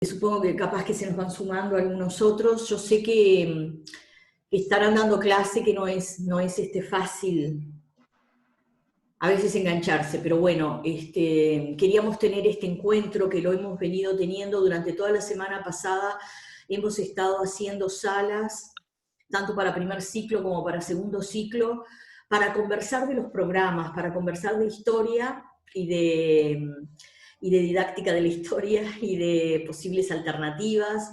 supongo que capaz que se nos van sumando algunos otros. Yo sé que estarán dando clase, que no es fácil a veces engancharse, pero bueno, queríamos tener este encuentro que lo hemos venido teniendo durante toda la semana pasada. Hemos estado haciendo salas, tanto para primer ciclo como para segundo ciclo, para conversar de los programas, para conversar de historia y de didáctica de la historia y de posibles alternativas.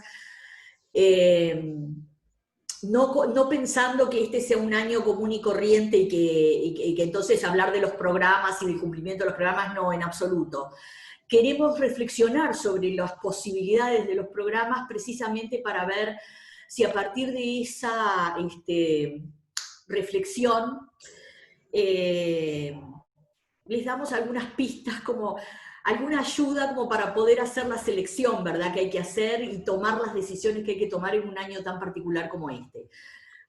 No pensando que este sea un año común y corriente y que entonces hablar de los programas y del cumplimiento de los programas, no, en absoluto. Queremos reflexionar sobre las posibilidades de los programas precisamente para ver si a partir de esa reflexión les damos algunas pistas, como alguna ayuda como para poder hacer la selección, ¿verdad?, que hay que hacer y tomar las decisiones que hay que tomar en un año tan particular como este.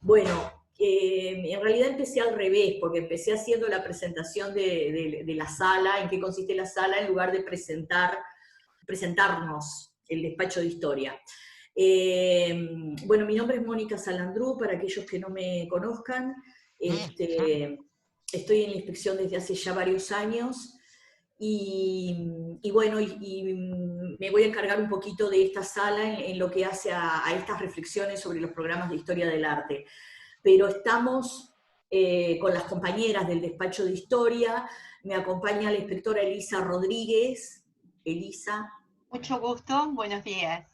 Bueno, en realidad empecé al revés, porque empecé haciendo la presentación de la sala, en qué consiste la sala, en lugar de presentarnos el despacho de historia. Bueno, mi nombre es Mónica Salandrú, para aquellos que no me conozcan. Estoy en la inspección desde hace ya varios años, y bueno, me voy a encargar un poquito de esta sala en lo que hace a estas reflexiones sobre los programas de historia del arte. Pero estamos con las compañeras del despacho de historia. Me acompaña la inspectora Elisa Rodríguez. Elisa. Mucho gusto, buenos días.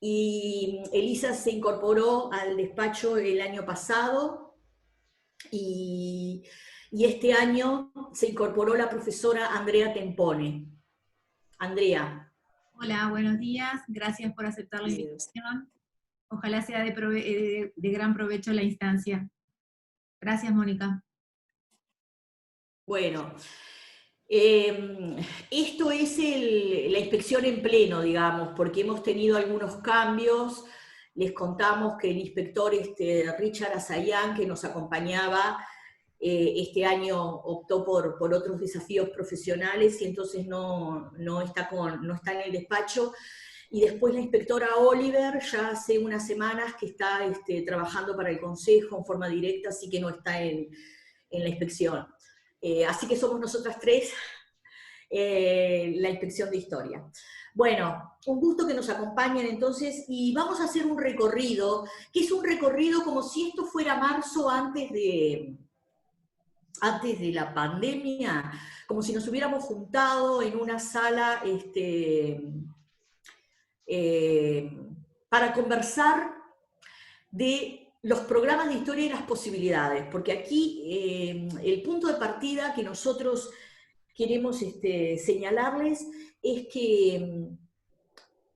Y Elisa se incorporó al despacho el año pasado, y este año se incorporó la profesora Andrea Tempone. Andrea. Hola, buenos días, gracias por aceptar la invitación. Ojalá sea de gran provecho la instancia. Gracias, Mónica. Bueno, esto es la inspección en pleno, digamos, porque hemos tenido algunos cambios. Les contamos que el inspector Richard Azayán, que nos acompañaba, este año optó por otros desafíos profesionales y entonces no está en el despacho. Y después la inspectora Oliver, ya hace unas semanas que está trabajando para el Consejo en forma directa, así que no está en la inspección. Así que somos nosotras tres la inspección de historia. Bueno, un gusto que nos acompañen entonces, y vamos a hacer un recorrido, que es un recorrido como si esto fuera marzo antes de la pandemia, como si nos hubiéramos juntado en una sala para conversar de los programas de historia y las posibilidades, porque aquí el punto de partida que nosotros queremos señalarles es que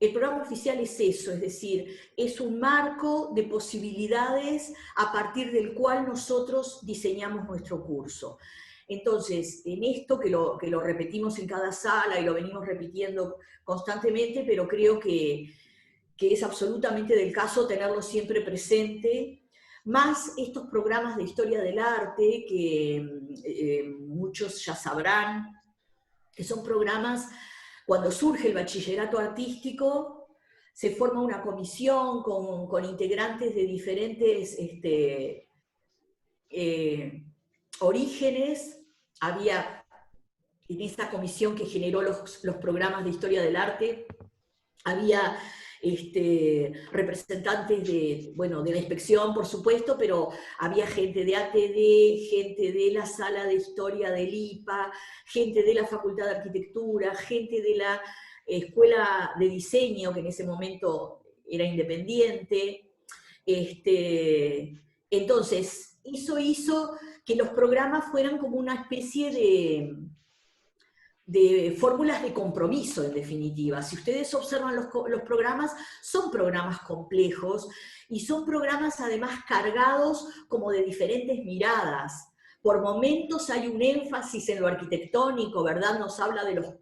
el programa oficial es eso, es decir, es un marco de posibilidades a partir del cual nosotros diseñamos nuestro curso. Entonces, en esto que lo repetimos en cada sala y lo venimos repitiendo constantemente, pero creo que es absolutamente del caso tenerlo siempre presente, más estos programas de historia del arte que muchos ya sabrán, que son programas, cuando surge el bachillerato artístico, se forma una comisión con integrantes de diferentes orígenes. Había en esta comisión que generó los programas de historia del arte, había representantes de la inspección, por supuesto, pero había gente de ATD, gente de la sala de historia del IPA, gente de la Facultad de Arquitectura, gente de la Escuela de Diseño, que en ese momento era independiente. Entonces, eso hizo que los programas fueran como una especie de fórmulas de compromiso, en definitiva. Si ustedes observan los programas, son programas complejos y son programas además cargados como de diferentes miradas. Por momentos hay un énfasis en lo arquitectónico, ¿verdad? Nos habla de los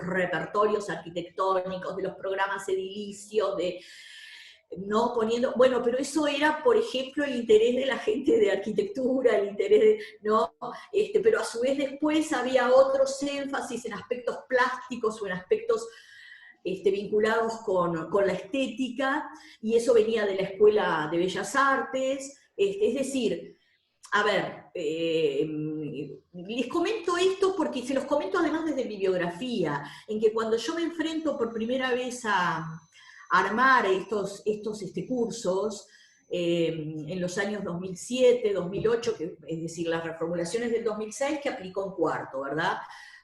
repertorios arquitectónicos, de los programas edilicios, no poniendo, bueno, pero eso era, por ejemplo, el interés de la gente de arquitectura, el interés ¿no? Pero a su vez después había otros énfasis en aspectos plásticos o en aspectos vinculados con la estética, y eso venía de la Escuela de Bellas Artes, es decir, a ver, les comento esto porque se los comento además desde mi biografía, en que cuando yo me enfrento por primera vez a armar estos cursos, en los años 2007, 2008, es decir, las reformulaciones del 2006 que aplicó en cuarto, ¿verdad?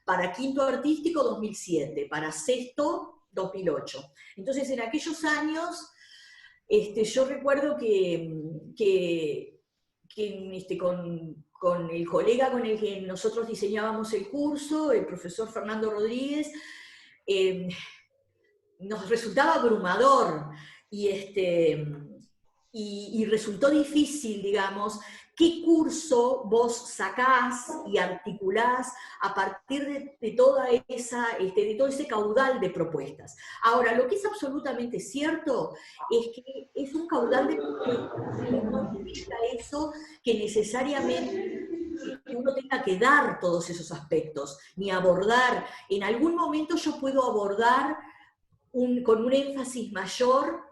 Para quinto artístico 2007, para sexto 2008. Entonces, en aquellos años, yo recuerdo que con el colega con el que nosotros diseñábamos el curso, el profesor Fernando Rodríguez, nos resultaba abrumador y resultó difícil, digamos, qué curso vos sacás y articulás a partir de todo ese caudal de propuestas. Ahora, lo que es absolutamente cierto es que es un caudal de propuestas, pero no significa eso que necesariamente uno tenga que dar todos esos aspectos, ni abordar. En algún momento yo puedo abordar con un énfasis mayor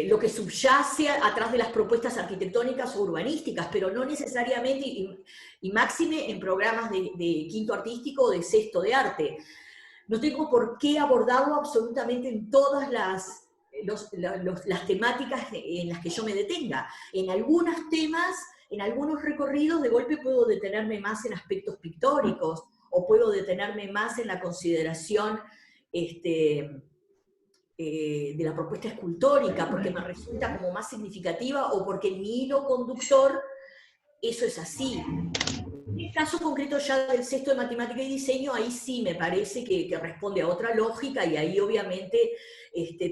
lo que subyace atrás de las propuestas arquitectónicas o urbanísticas, pero no necesariamente, y máxime en programas de quinto artístico o de sexto de arte. No tengo por qué abordarlo absolutamente en todas las temáticas en las que yo me detenga. En algunos temas, en algunos recorridos, de golpe puedo detenerme más en aspectos pictóricos, o puedo detenerme más en la consideración de la propuesta escultórica, porque me resulta como más significativa, o porque en mi hilo conductor eso es así. En el caso concreto ya del sexto de matemática y diseño, ahí sí me parece que responde a otra lógica, y ahí obviamente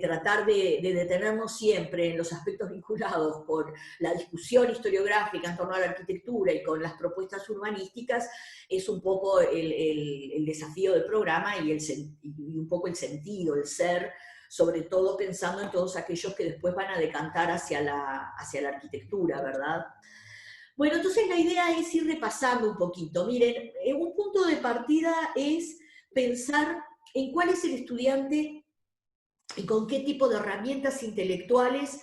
tratar de detenernos siempre en los aspectos vinculados con la discusión historiográfica en torno a la arquitectura y con las propuestas urbanísticas es un poco el desafío del programa y un poco el sentido, el ser, sobre todo pensando en todos aquellos que después van a decantar hacia la arquitectura, ¿verdad? Bueno, entonces la idea es ir repasando un poquito. Miren, un punto de partida es pensar en cuál es el estudiante y con qué tipo de herramientas intelectuales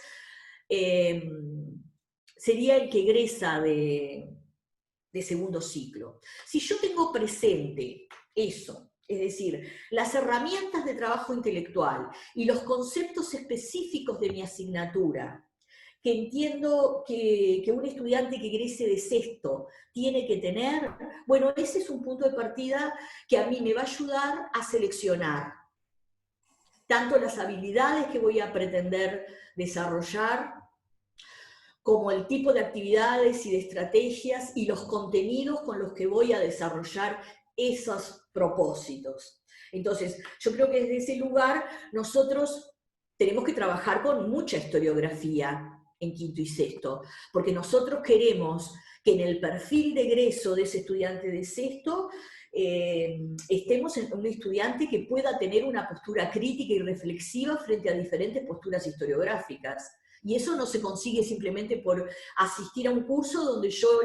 sería el que egresa de segundo ciclo. Si yo tengo presente eso, es decir, las herramientas de trabajo intelectual y los conceptos específicos de mi asignatura, que entiendo que un estudiante que egrese de sexto tiene que tener, bueno, ese es un punto de partida que a mí me va a ayudar a seleccionar tanto las habilidades que voy a pretender desarrollar, como el tipo de actividades y de estrategias y los contenidos con los que voy a desarrollar esos propósitos. Entonces, yo creo que desde ese lugar nosotros tenemos que trabajar con mucha historiografía en quinto y sexto, porque nosotros queremos que en el perfil de egreso de ese estudiante de sexto estemos en un estudiante que pueda tener una postura crítica y reflexiva frente a diferentes posturas historiográficas. Y eso no se consigue simplemente por asistir a un curso donde yo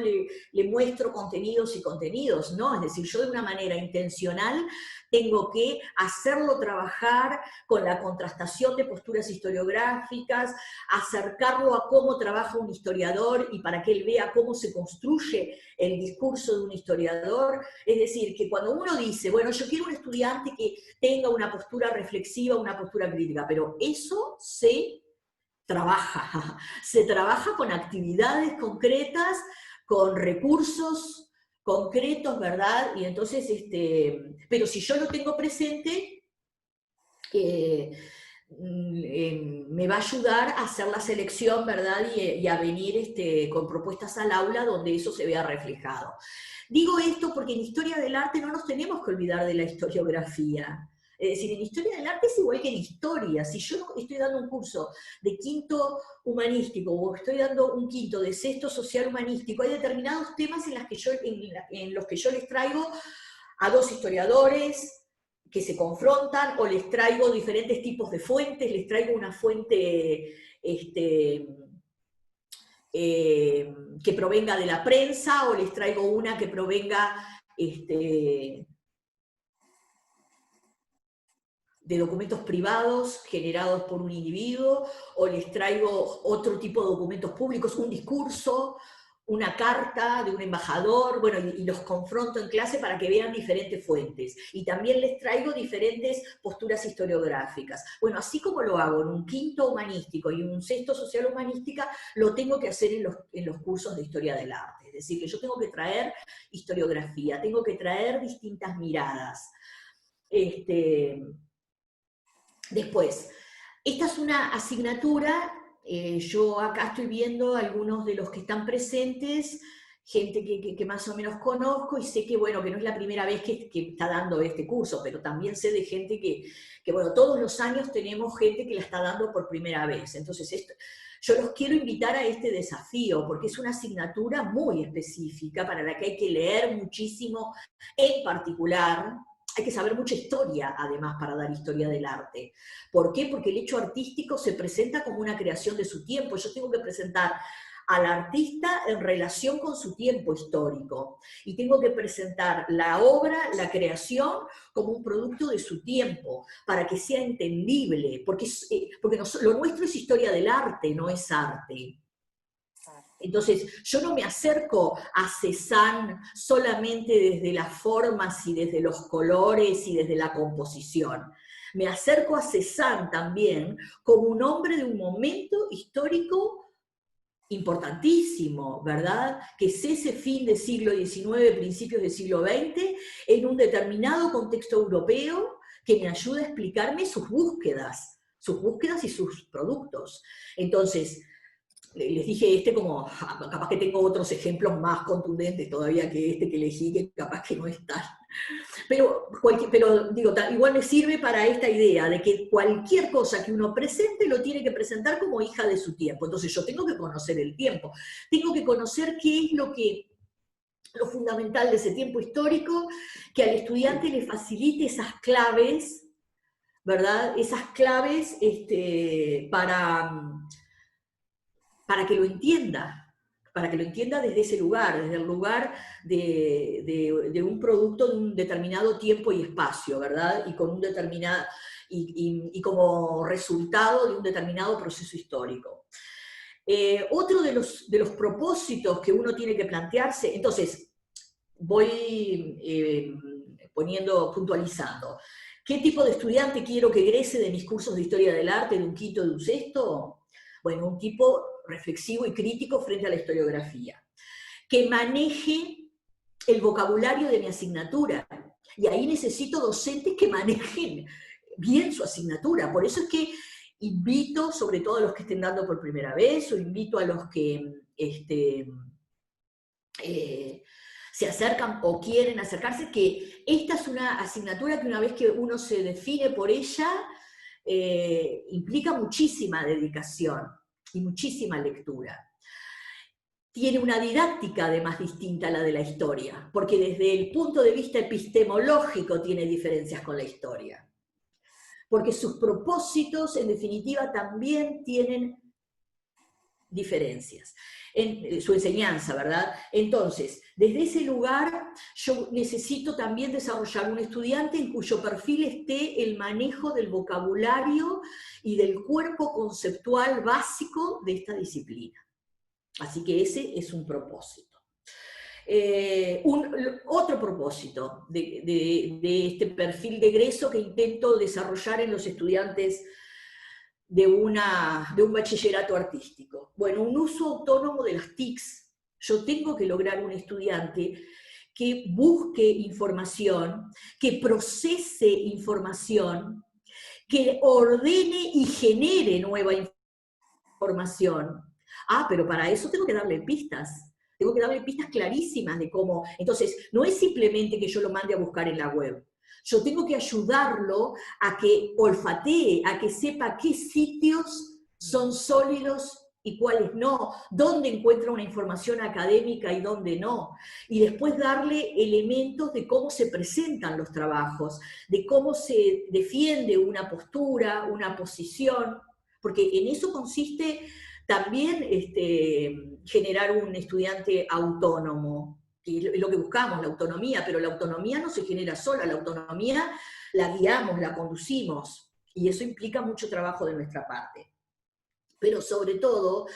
le muestro contenidos y contenidos, ¿no? Es decir, yo de una manera intencional tengo que hacerlo trabajar con la contrastación de posturas historiográficas, acercarlo a cómo trabaja un historiador y para que él vea cómo se construye el discurso de un historiador. Es decir, que cuando uno dice, bueno, yo quiero un estudiante que tenga una postura reflexiva, una postura crítica, pero eso se trabaja con actividades concretas, con recursos concretos, ¿verdad? Y entonces, pero si yo lo tengo presente, me va a ayudar a hacer la selección, ¿verdad? Y a venir con propuestas al aula donde eso se vea reflejado. Digo esto porque en Historia del Arte no nos tenemos que olvidar de la historiografía. Es decir, en Historia del Arte es igual que en Historia. Si yo estoy dando un curso de quinto humanístico o estoy dando un quinto de sexto social humanístico, hay determinados temas en los que yo les traigo a dos historiadores que se confrontan, o les traigo diferentes tipos de fuentes, les traigo una fuente que provenga de la prensa, o les traigo una que provenga documentos privados generados por un individuo, o les traigo otro tipo de documentos públicos, un discurso, una carta de un embajador, bueno, y los confronto en clase para que vean diferentes fuentes. Y también les traigo diferentes posturas historiográficas. Bueno, así como lo hago en un quinto humanístico y un sexto social humanística, lo tengo que hacer en los cursos de historia del arte. Es decir, que yo tengo que traer historiografía, tengo que traer distintas miradas. Después, esta es una asignatura. Yo acá estoy viendo algunos de los que están presentes, gente que más o menos conozco, y sé que, bueno, que no es la primera vez que está dando este curso, pero también sé de gente que, bueno, todos los años tenemos gente que la está dando por primera vez. Entonces, yo los quiero invitar a este desafío, porque es una asignatura muy específica para la que hay que leer muchísimo, en particular. Hay que saber mucha historia, además, para dar historia del arte. ¿Por qué? Porque el hecho artístico se presenta como una creación de su tiempo. Yo tengo que presentar al artista en relación con su tiempo histórico. Y tengo que presentar la obra, la creación, como un producto de su tiempo, para que sea entendible. Porque lo nuestro es historia del arte, no es arte. Entonces, yo no me acerco a Cézanne solamente desde las formas y desde los colores y desde la composición. Me acerco a Cézanne también como un hombre de un momento histórico importantísimo, ¿verdad? Que es ese fin del siglo XIX, principios del siglo XX, en un determinado contexto europeo que me ayuda a explicarme sus búsquedas y sus productos. Entonces, les dije como, capaz que tengo otros ejemplos más contundentes todavía que este que elegí, que capaz que no están. Pero digo, igual me sirve para esta idea de que cualquier cosa que uno presente lo tiene que presentar como hija de su tiempo. Entonces yo tengo que conocer el tiempo, tengo que conocer qué es lo fundamental de ese tiempo histórico, que al estudiante le facilite esas claves, ¿verdad? Esas claves para que lo entienda desde ese lugar, desde el lugar de un producto de un determinado tiempo y espacio, ¿verdad? Y con un determinado, y como resultado de un determinado proceso histórico. Otro de los propósitos que uno tiene que plantearse, entonces, voy puntualizando. ¿Qué tipo de estudiante quiero que egrese de mis cursos de historia del arte, de un quinto, de un sexto? Bueno, un tipo reflexivo y crítico frente a la historiografía, que maneje el vocabulario de mi asignatura, y ahí necesito docentes que manejen bien su asignatura. Por eso es que invito, sobre todo a los que estén dando por primera vez, o invito a los que se acercan o quieren acercarse, que esta es una asignatura que una vez que uno se define por ella, implica muchísima dedicación y muchísima lectura. Tiene una didáctica además distinta a la de la historia, porque desde el punto de vista epistemológico tiene diferencias con la historia. Porque sus propósitos, en definitiva, también tienen diferencias en su enseñanza, ¿verdad? Entonces, desde ese lugar, yo necesito también desarrollar un estudiante en cuyo perfil esté el manejo del vocabulario y del cuerpo conceptual básico de esta disciplina. Así que ese es un propósito. Otro propósito de este perfil de egreso que intento desarrollar en los estudiantes de un bachillerato artístico. Bueno, un uso autónomo de las TICs. Yo tengo que lograr un estudiante que busque información, que procese información, que ordene y genere nueva información. Pero para eso tengo que darle pistas. Tengo que darle pistas clarísimas de cómo. Entonces, no es simplemente que yo lo mande a buscar en la web. Yo tengo que ayudarlo a que olfatee, a que sepa qué sitios son sólidos y cuáles no, dónde encuentra una información académica y dónde no. Y después darle elementos de cómo se presentan los trabajos, de cómo se defiende una postura, una posición, porque en eso consiste también generar un estudiante autónomo, que es lo que buscamos, la autonomía, pero la autonomía no se genera sola, la autonomía la guiamos, la conducimos, y eso implica mucho trabajo de nuestra parte. Pero sobre todo,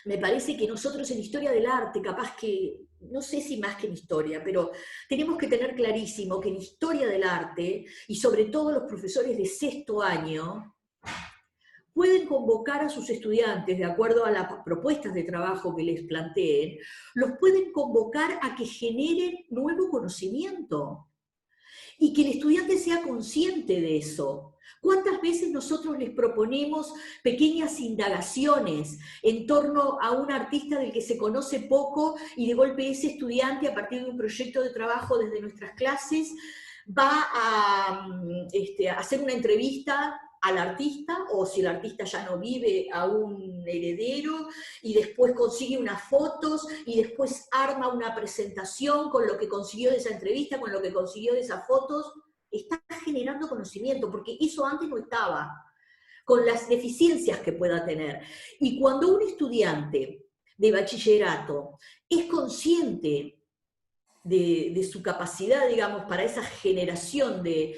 me parece que nosotros en historia del arte, capaz que, no sé si más que en historia, pero tenemos que tener clarísimo que en historia del arte, y sobre todo los profesores de sexto año, pueden convocar a sus estudiantes, de acuerdo a las propuestas de trabajo que les planteen, los pueden convocar a que generen nuevo conocimiento, y que el estudiante sea consciente de eso. ¿Cuántas veces nosotros les proponemos pequeñas indagaciones en torno a un artista del que se conoce poco y de golpe ese estudiante, a partir de un proyecto de trabajo desde nuestras clases, va a hacer una entrevista al artista, o si el artista ya no vive, a un heredero, y después consigue unas fotos, y después arma una presentación con lo que consiguió de esa entrevista, con lo que consiguió de esas fotos? Está generando conocimiento, porque eso antes no estaba, con las deficiencias que pueda tener. Y cuando un estudiante de bachillerato es consciente de su capacidad, digamos, para esa generación de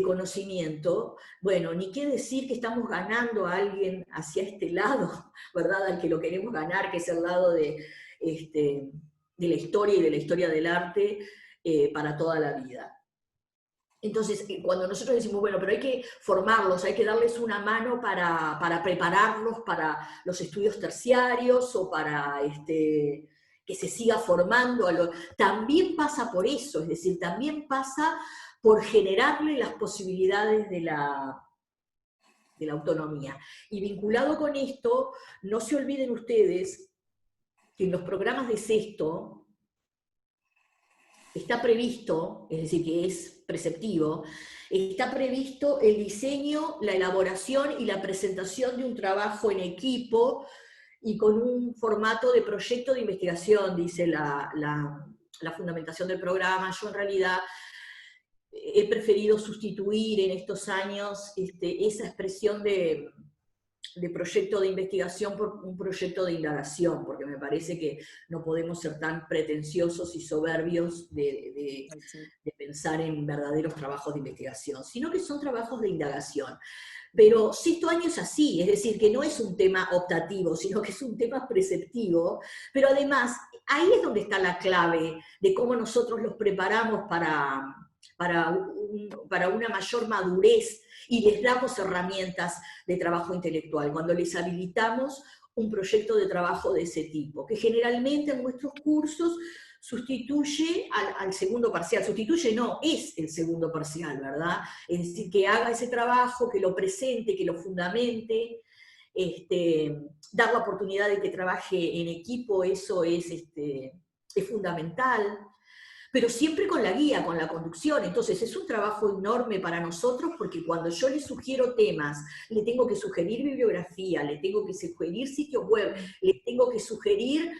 conocimiento, bueno, ni qué decir que estamos ganando a alguien hacia este lado, ¿verdad?, al que lo queremos ganar, que es el lado de la historia y de la historia del arte para toda la vida. Entonces, cuando nosotros decimos, bueno, pero hay que formarlos, hay que darles una mano para prepararlos para los estudios terciarios o para que se siga formando, también pasa por eso, es decir, también pasa por generarle las posibilidades de la autonomía. Y vinculado con esto, no se olviden ustedes que en los programas de sexto está previsto, es decir, que es preceptivo, está previsto el diseño, la elaboración y la presentación de un trabajo en equipo y con un formato de proyecto de investigación, dice la fundamentación del programa. Yo en realidad he preferido sustituir en estos años esa expresión de proyecto de investigación por un proyecto de indagación, porque me parece que no podemos ser tan pretenciosos y soberbios de pensar en verdaderos trabajos de investigación, sino que son trabajos de indagación. Pero sexto año es así, es decir, que no es un tema optativo, sino que es un tema preceptivo, pero además ahí es donde está la clave de cómo nosotros los preparamos para una mayor madurez y les damos herramientas de trabajo intelectual, cuando les habilitamos un proyecto de trabajo de ese tipo, que generalmente en nuestros cursos sustituye al segundo parcial. Sustituye no, es el segundo parcial, ¿verdad? Es decir, que haga ese trabajo, que lo presente, que lo fundamente, dar la oportunidad de que trabaje en equipo, eso es fundamental, pero siempre con la guía, con la conducción. Entonces es un trabajo enorme para nosotros, porque cuando yo le sugiero temas, le tengo que sugerir bibliografía, le tengo que sugerir sitios web, le tengo que sugerir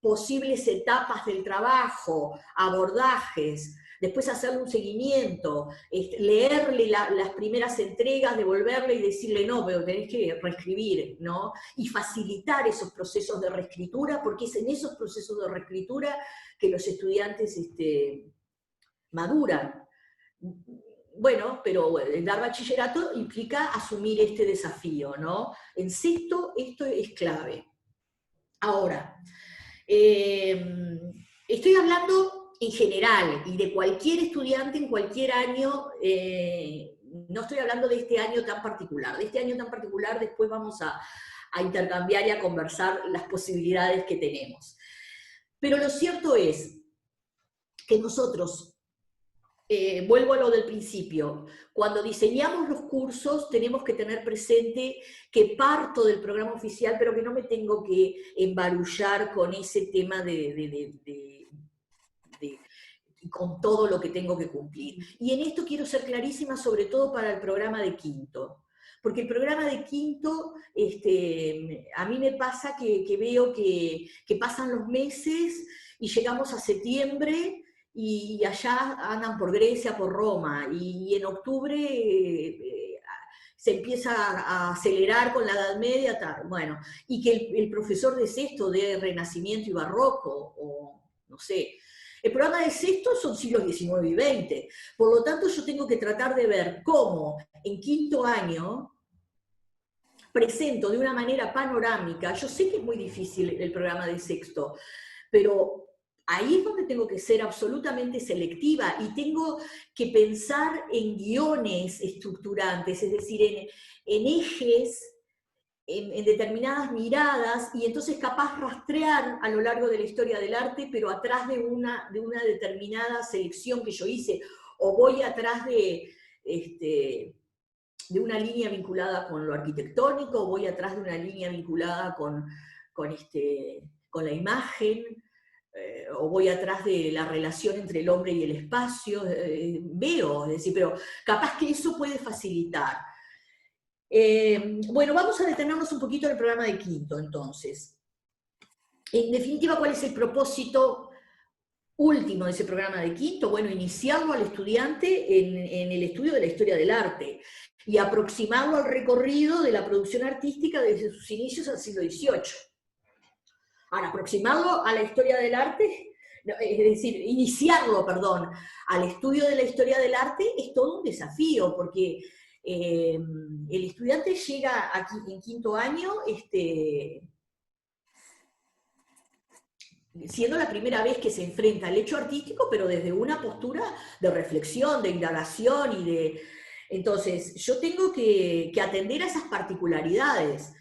posibles etapas del trabajo, abordajes, después hacerle un seguimiento, leerle las primeras entregas, devolverle y decirle, no, pero tenés que reescribir, ¿no? Y facilitar esos procesos de reescritura, porque es en esos procesos de reescritura que los estudiantes maduran. Bueno, pero dar bachillerato implica asumir este desafío, ¿no? En sexto, esto es clave. Ahora, estoy hablando en general, y de cualquier estudiante en cualquier año, no estoy hablando de este año tan particular. De este año tan particular después vamos a intercambiar y a conversar las posibilidades que tenemos. Pero lo cierto es que nosotros, vuelvo a lo del principio, cuando diseñamos los cursos tenemos que tener presente que parto del programa oficial, pero que no me tengo que embarullar con ese tema con todo lo que tengo que cumplir. Y en esto quiero ser clarísima, sobre todo para el programa de quinto. Porque el programa de quinto, a mí me pasa que veo que pasan los meses y llegamos a septiembre y allá andan por Grecia, por Roma, y en octubre se empieza a acelerar con la Edad Media, tal. Bueno, y que el profesor de sexto de Renacimiento y Barroco, o no sé, El programa de sexto son siglos XIX y XX. Por lo tanto, yo tengo que tratar de ver cómo en quinto año presento de una manera panorámica. Yo sé que es muy difícil el programa de sexto, pero ahí es donde tengo que ser absolutamente selectiva y tengo que pensar en guiones estructurantes, es decir, en ejes, en determinadas miradas, y entonces capaz rastrear a lo largo de la historia del arte, pero atrás de una determinada selección que yo hice, o voy atrás de una línea vinculada con lo arquitectónico, o voy atrás de una línea vinculada con la imagen, o voy atrás de la relación entre el hombre y el espacio, veo, es decir, pero capaz que eso puede facilitar. Bueno, vamos a detenernos un poquito en el programa de quinto, entonces. En definitiva, ¿cuál es el propósito último de ese programa de quinto? Bueno, iniciarlo al estudiante en el estudio de la historia del arte y aproximarlo al recorrido de la producción artística desde sus inicios al siglo XVIII. Ahora, aproximarlo a la historia del arte, es decir, iniciarlo, perdón, al estudio de la historia del arte es todo un desafío, porque el estudiante llega aquí en quinto año siendo la primera vez que se enfrenta al hecho artístico, pero desde una postura de reflexión, de indagación y de... Entonces, yo tengo que atender a esas particularidades,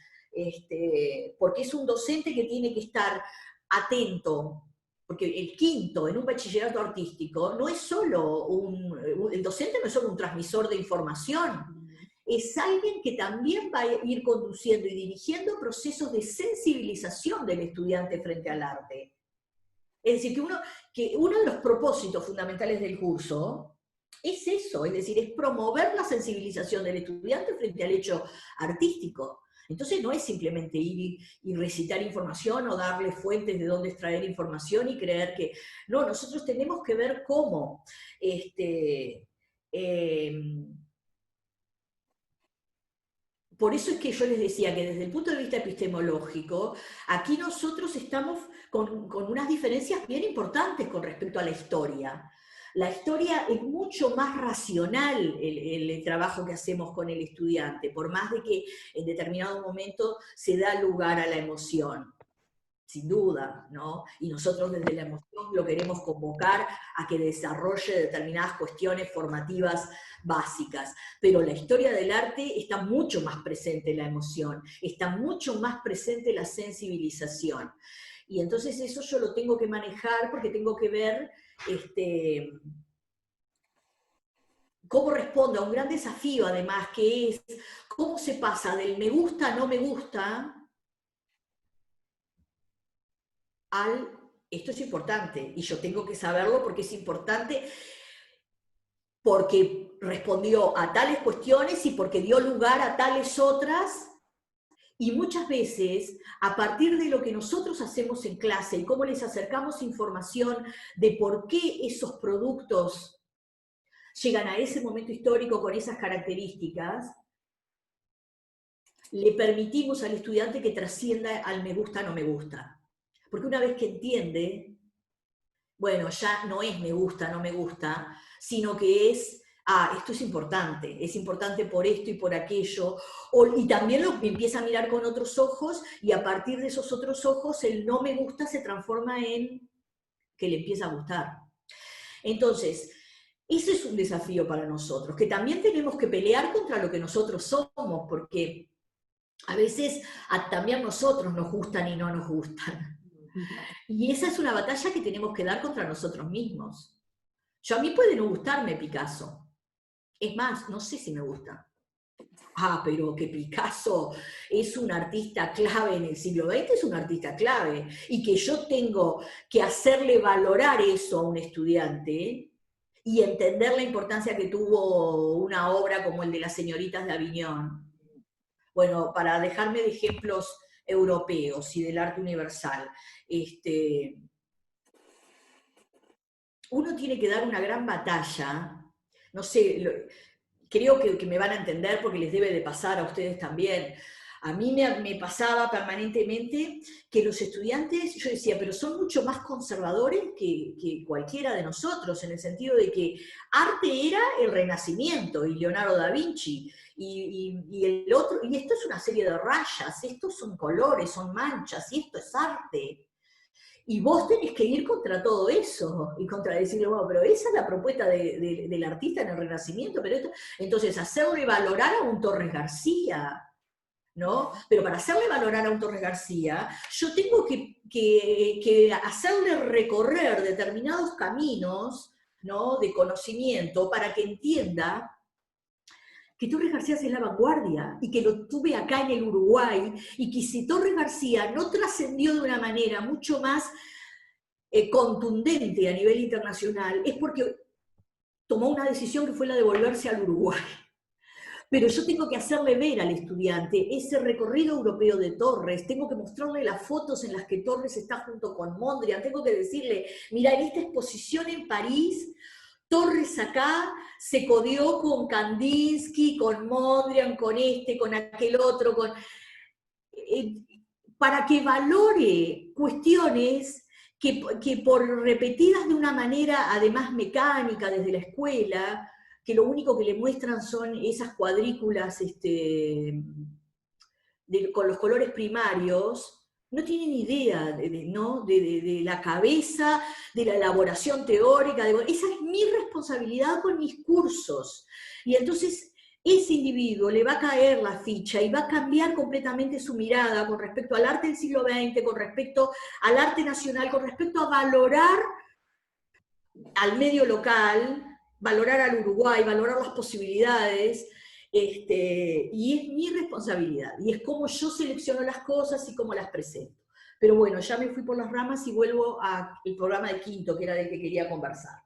porque es un docente que tiene que estar atento, porque el quinto en un bachillerato artístico no es solo el docente no es solo un transmisor de información, es alguien que también va a ir conduciendo y dirigiendo procesos de sensibilización del estudiante frente al arte. Es decir, que uno de los propósitos fundamentales del curso es eso, es decir, es promover la sensibilización del estudiante frente al hecho artístico. Entonces no es simplemente ir y recitar información o darle fuentes de dónde extraer información y creer que... No, nosotros tenemos que ver cómo... por eso es que yo les decía que desde el punto de vista epistemológico, aquí nosotros estamos con unas diferencias bien importantes con respecto a la historia. La historia es mucho más racional el trabajo que hacemos con el estudiante, por más de que en determinado momento se da lugar a la emoción, sin duda, ¿no? Y nosotros desde la emoción lo queremos convocar a que desarrolle determinadas cuestiones formativas básicas, pero la historia del arte está mucho más presente la emoción, está mucho más presente la sensibilización. Y entonces eso yo lo tengo que manejar porque tengo que ver cómo respondo a un gran desafío, además, que es cómo se pasa del me gusta a no me gusta al esto es importante, y yo tengo que saberlo porque es importante, porque respondió a tales cuestiones y porque dio lugar a tales otras, y muchas veces, a partir de lo que nosotros hacemos en clase y cómo les acercamos información de por qué esos productos llegan a ese momento histórico con esas características, le permitimos al estudiante que trascienda al me gusta, no me gusta. Porque una vez que entiende, bueno, ya no es me gusta, no me gusta, sino que es, esto es importante por esto y por aquello, y también lo empieza a mirar con otros ojos, y a partir de esos otros ojos el no me gusta se transforma en que le empieza a gustar. Entonces, ese es un desafío para nosotros, que también tenemos que pelear contra lo que nosotros somos, porque a veces también nosotros nos gustan y no nos gustan. Y esa es una batalla que tenemos que dar contra nosotros mismos. A mí puede no gustarme Picasso. Es más, no sé si me gusta. Pero que Picasso es un artista clave en el siglo XX, es un artista clave. Y que yo tengo que hacerle valorar eso a un estudiante y entender la importancia que tuvo una obra como el de las señoritas de Aviñón. Bueno, para dejarme de ejemplos europeos y del arte universal, uno tiene que dar una gran batalla, no sé, creo que me van a entender porque les debe de pasar a ustedes también, A mí me pasaba permanentemente que los estudiantes, yo decía, pero son mucho más conservadores que cualquiera de nosotros, en el sentido de que arte era el Renacimiento y Leonardo da Vinci, y el otro, y esto es una serie de rayas, estos son colores, son manchas, y esto es arte. Y vos tenés que ir contra todo eso, y contra decirle, bueno, pero esa es la propuesta del artista en el Renacimiento, pero esto, entonces hacerle valorar a un Torres García, ¿no? Pero para hacerle valorar a un Torres García, yo tengo que hacerle recorrer determinados caminos, ¿no?, de conocimiento para que entienda que Torres García es la vanguardia y que lo tuve acá en el Uruguay, y que si Torres García no trascendió de una manera mucho más contundente a nivel internacional, es porque tomó una decisión que fue la de volverse al Uruguay. Pero yo tengo que hacerle ver al estudiante ese recorrido europeo de Torres, tengo que mostrarle las fotos en las que Torres está junto con Mondrian, tengo que decirle, mira, en esta exposición en París, Torres acá se codió con Kandinsky, con Mondrian, con este, con aquel otro, para que valore cuestiones que por repetidas de una manera, además mecánica, desde la escuela, que lo único que le muestran son esas cuadrículas con los colores primarios, no tienen idea de la cabeza, de la elaboración teórica. Esa es mi responsabilidad con mis cursos. Y entonces ese individuo le va a caer la ficha y va a cambiar completamente su mirada con respecto al arte del siglo XX, con respecto al arte nacional, con respecto a valorar al medio local, valorar al Uruguay, valorar las posibilidades, y es mi responsabilidad, y es como yo selecciono las cosas y cómo las presento. Pero bueno, ya me fui por las ramas y vuelvo al programa de quinto, que era del que quería conversar.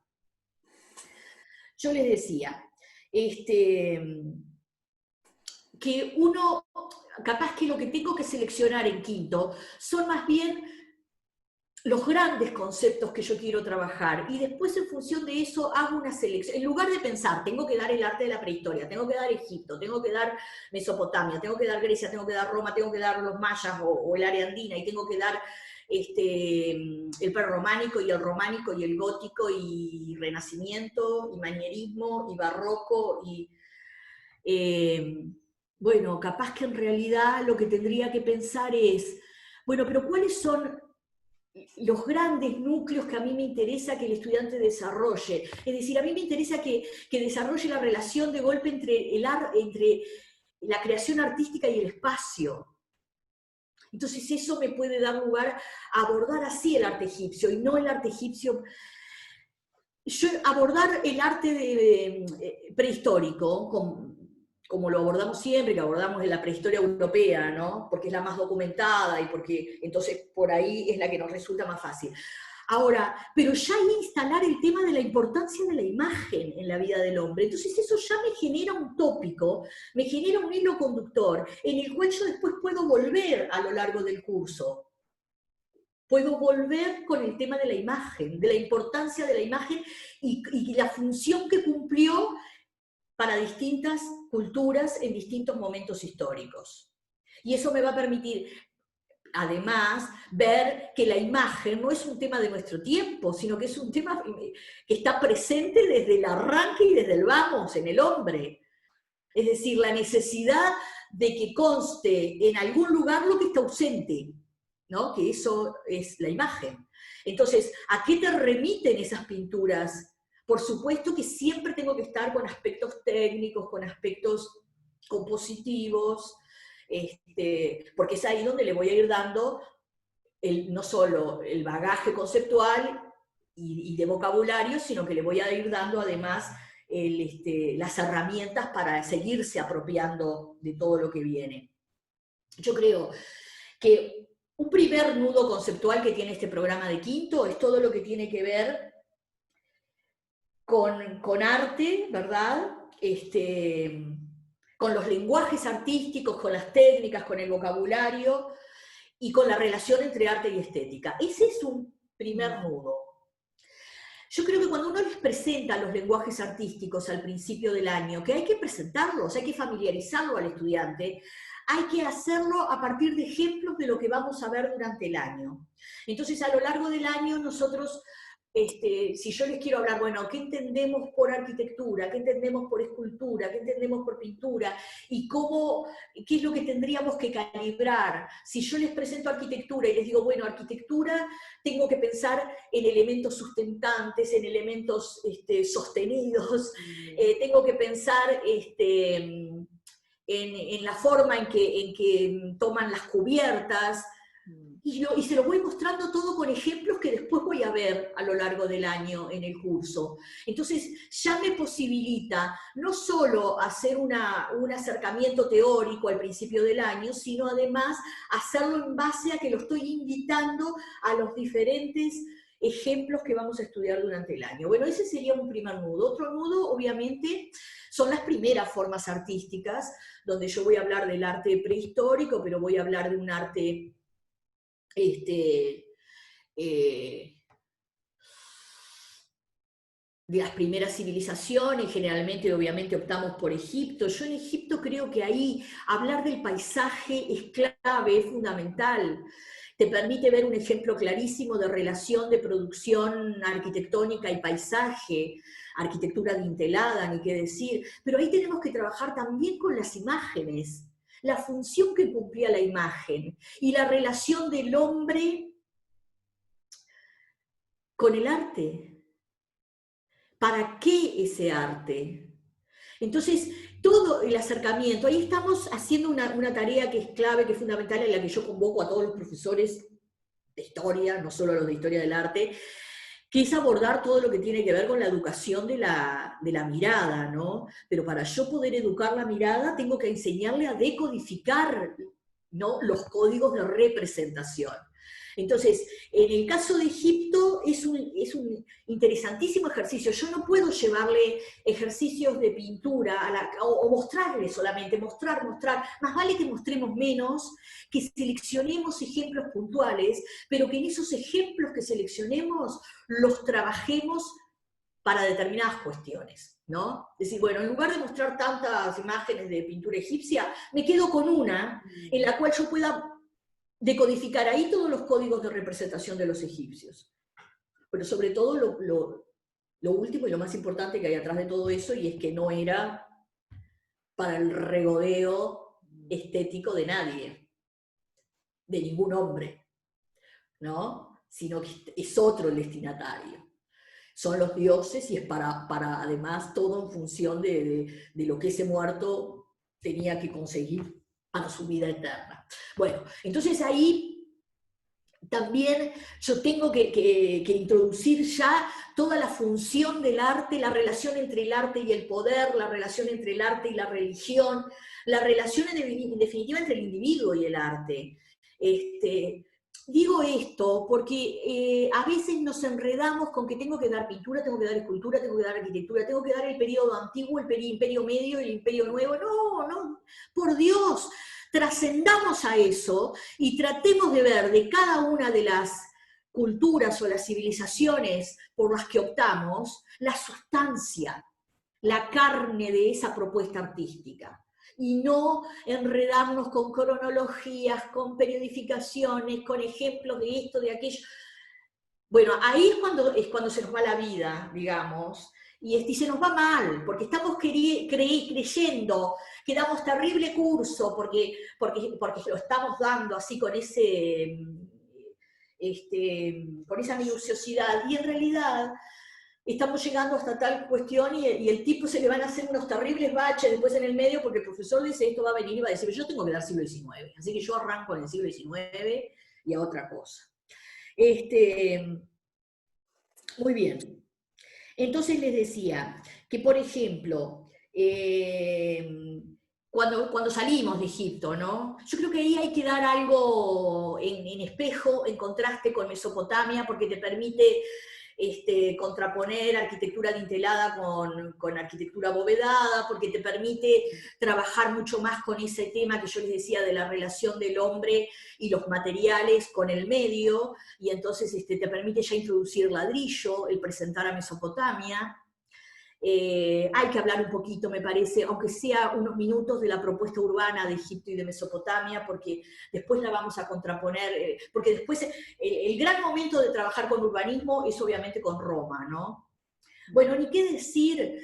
Yo les decía, que uno, capaz que lo que tengo que seleccionar en quinto, son más bien los grandes conceptos que yo quiero trabajar, y después en función de eso hago una selección. En lugar de pensar, tengo que dar el arte de la prehistoria, tengo que dar Egipto, tengo que dar Mesopotamia, tengo que dar Grecia, tengo que dar Roma, tengo que dar los mayas o el área andina, y tengo que dar el prerrománico y el románico y el gótico y renacimiento y manierismo y barroco y bueno, capaz que en realidad lo que tendría que pensar es, bueno, pero ¿cuáles son los grandes núcleos que a mí me interesa que el estudiante desarrolle? Es decir, a mí me interesa que desarrolle la relación de golpe entre la creación artística y el espacio. Entonces eso me puede dar lugar a abordar así el arte egipcio, y no el arte egipcio. Abordar el arte prehistórico, como lo abordamos siempre, que abordamos en la prehistoria europea, ¿no? Porque es la más documentada y porque entonces por ahí es la que nos resulta más fácil. Ahora, pero ya instalar el tema de la importancia de la imagen en la vida del hombre, entonces eso ya me genera un tópico, me genera un hilo conductor, en el cual yo después puedo volver a lo largo del curso. Puedo volver con el tema de la imagen, de la importancia de la imagen y la función que cumplió para distintas culturas en distintos momentos históricos. Y eso me va a permitir, además, ver que la imagen no es un tema de nuestro tiempo, sino que es un tema que está presente desde el arranque y desde el vamos, en el hombre. Es decir, la necesidad de que conste en algún lugar lo que está ausente, ¿no? Que eso es la imagen. Entonces, ¿a qué te remiten esas pinturas? Por supuesto que siempre tengo que estar con aspectos técnicos, con aspectos compositivos, porque es ahí donde le voy a ir dando no solo el bagaje conceptual y de vocabulario, sino que le voy a ir dando además las herramientas para seguirse apropiando de todo lo que viene. Yo creo que un primer nudo conceptual que tiene este programa de quinto es todo lo que tiene que ver con arte, ¿verdad? Con los lenguajes artísticos, con las técnicas, con el vocabulario y con la relación entre arte y estética. Ese es un primer nudo. Yo creo que cuando uno les presenta los lenguajes artísticos al principio del año, que hay que presentarlos, hay que familiarizarlo al estudiante, hay que hacerlo a partir de ejemplos de lo que vamos a ver durante el año. Entonces, a lo largo del año nosotros, si yo les quiero hablar, bueno, ¿qué entendemos por arquitectura? ¿Qué entendemos por escultura? ¿Qué entendemos por pintura? ¿Y qué es lo que tendríamos que calibrar? Si yo les presento arquitectura y les digo, bueno, arquitectura, tengo que pensar en elementos sustentantes, en elementos sostenidos, tengo que pensar en la forma en que toman las cubiertas, y se lo voy mostrando todo con ejemplos que después voy a ver a lo largo del año en el curso. Entonces ya me posibilita no solo hacer un acercamiento teórico al principio del año, sino además hacerlo en base a que lo estoy invitando a los diferentes ejemplos que vamos a estudiar durante el año. Bueno, ese sería un primer nudo. Otro nudo, obviamente, son las primeras formas artísticas, donde yo voy a hablar del arte prehistórico, pero voy a hablar de un arte de las primeras civilizaciones. Generalmente, obviamente, optamos por Egipto. Yo en Egipto creo que ahí hablar del paisaje es clave, es fundamental. Te permite ver un ejemplo clarísimo de relación de producción arquitectónica y paisaje, arquitectura dintelada, ni qué decir, pero ahí tenemos que trabajar también con las imágenes, la función que cumplía la imagen, y la relación del hombre con el arte. ¿Para qué ese arte? Entonces, todo el acercamiento, ahí estamos haciendo una tarea que es clave, que es fundamental, en la que yo convoco a todos los profesores de historia, no solo a los de historia del arte, que es abordar todo lo que tiene que ver con la educación de la mirada, ¿no? Pero para yo poder educar la mirada, tengo que enseñarle a decodificar, ¿no?, los códigos de representación. Entonces, en el caso de Egipto es un interesantísimo ejercicio. Yo no puedo llevarle ejercicios de pintura o mostrarle solamente, mostrar. Más vale que mostremos menos, que seleccionemos ejemplos puntuales, pero que en esos ejemplos que seleccionemos los trabajemos para determinadas cuestiones, ¿no? Es decir, bueno, en lugar de mostrar tantas imágenes de pintura egipcia, me quedo con una en la cual yo pueda decodificar ahí todos los códigos de representación de los egipcios. Pero sobre todo lo último y lo más importante que hay atrás de todo eso, y es que no era para el regodeo estético de nadie, de ningún hombre, ¿no? Sino que es otro el destinatario. Son los dioses, y es para además todo en función de lo que ese muerto tenía que conseguir para su vida eterna. Bueno, entonces ahí también yo tengo que introducir ya toda la función del arte, la relación entre el arte y el poder, la relación entre el arte y la religión, la relación en definitiva entre el individuo y el arte. Digo esto porque a veces nos enredamos con que tengo que dar pintura, tengo que dar escultura, tengo que dar arquitectura, tengo que dar el periodo antiguo, el imperio medio y el imperio nuevo. No, por Dios, trascendamos a eso y tratemos de ver de cada una de las culturas o las civilizaciones por las que optamos la sustancia, la carne de esa propuesta artística. Y no enredarnos con cronologías, con periodificaciones, con ejemplos de esto, de aquello. Bueno, ahí es cuando se nos va la vida, digamos, y se nos va mal, porque estamos creyendo que damos terrible curso, porque lo estamos dando así con esa minuciosidad, y en realidad estamos llegando hasta tal cuestión y el tipo se le van a hacer unos terribles baches después en el medio, porque el profesor dice, esto va a venir y va a decir, yo tengo que dar siglo XIX, así que yo arranco en el siglo XIX y a otra cosa. Muy bien. Entonces les decía que, por ejemplo, cuando salimos de Egipto, ¿no? Yo creo que ahí hay que dar algo en espejo, en contraste con Mesopotamia, porque te permite contraponer arquitectura dintelada con arquitectura abovedada, porque te permite trabajar mucho más con ese tema que yo les decía de la relación del hombre y los materiales con el medio, y entonces te permite ya introducir ladrillo, el presentar a Mesopotamia. Hay que hablar un poquito, me parece, aunque sea unos minutos, de la propuesta urbana de Egipto y de Mesopotamia, porque después la vamos a contraponer, porque después el gran momento de trabajar con urbanismo es obviamente con Roma, ¿no? Bueno, ni qué decir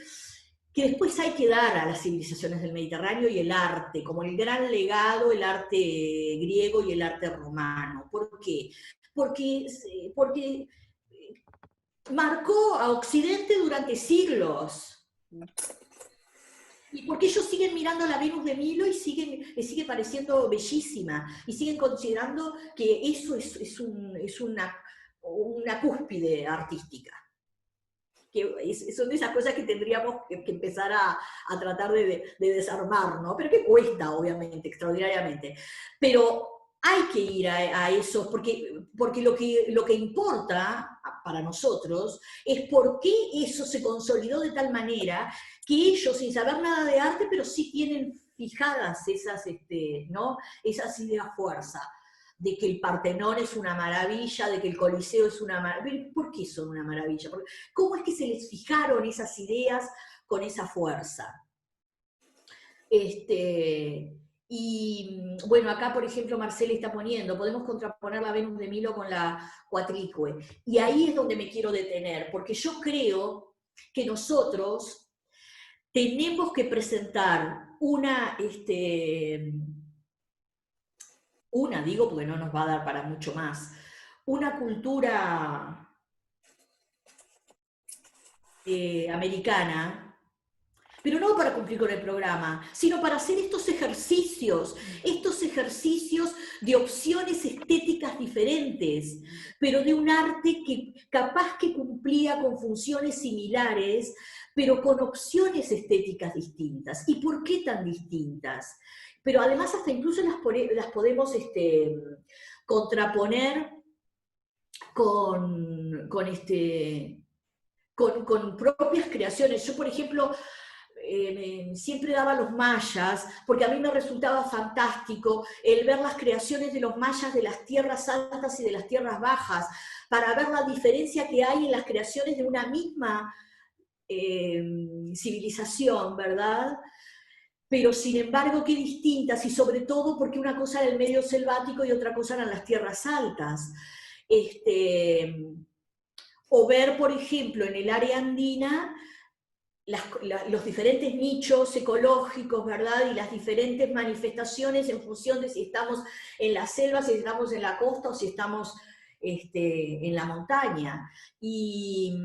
que después hay que dar a las civilizaciones del Mediterráneo y el arte, como el gran legado, el arte griego y el arte romano. ¿Por qué? Porque marcó a Occidente durante siglos. Y porque ellos siguen mirando a la Venus de Milo y les sigue pareciendo bellísima, y siguen considerando que eso es una cúspide artística. Que son de esas cosas que tendríamos que empezar a tratar de desarmar, ¿no? Pero que cuesta, obviamente, extraordinariamente. Pero hay que ir a eso, porque lo que importa para nosotros es por qué eso se consolidó de tal manera que ellos, sin saber nada de arte, pero sí tienen fijadas ¿no? Esas ideas fuerza, de que el Partenón es una maravilla, de que el Coliseo es una maravilla. ¿Por qué son una maravilla? ¿Cómo es que se les fijaron esas ideas con esa fuerza? Y bueno, acá por ejemplo Marcela está poniendo, podemos contraponer la Venus de Milo con la Cuatlicue. Y ahí es donde me quiero detener, porque yo creo que nosotros tenemos que presentar digo porque no nos va a dar para mucho más, una cultura americana, pero no para cumplir con el programa, sino para hacer estos ejercicios de opciones estéticas diferentes, pero de un arte que capaz que cumplía con funciones similares, pero con opciones estéticas distintas. ¿Y por qué tan distintas? Pero además hasta incluso las podemos contraponer con propias creaciones. Yo, por ejemplo, siempre daba los mayas, porque a mí me resultaba fantástico el ver las creaciones de los mayas de las tierras altas y de las tierras bajas, para ver la diferencia que hay en las creaciones de una misma civilización, ¿verdad? Pero sin embargo qué distintas, y sobre todo porque una cosa era el medio selvático y otra cosa eran las tierras altas. O ver, por ejemplo, en el área andina, los diferentes nichos ecológicos, ¿verdad? Y las diferentes manifestaciones en función de si estamos en la selva, si estamos en la costa o si estamos en la montaña. Y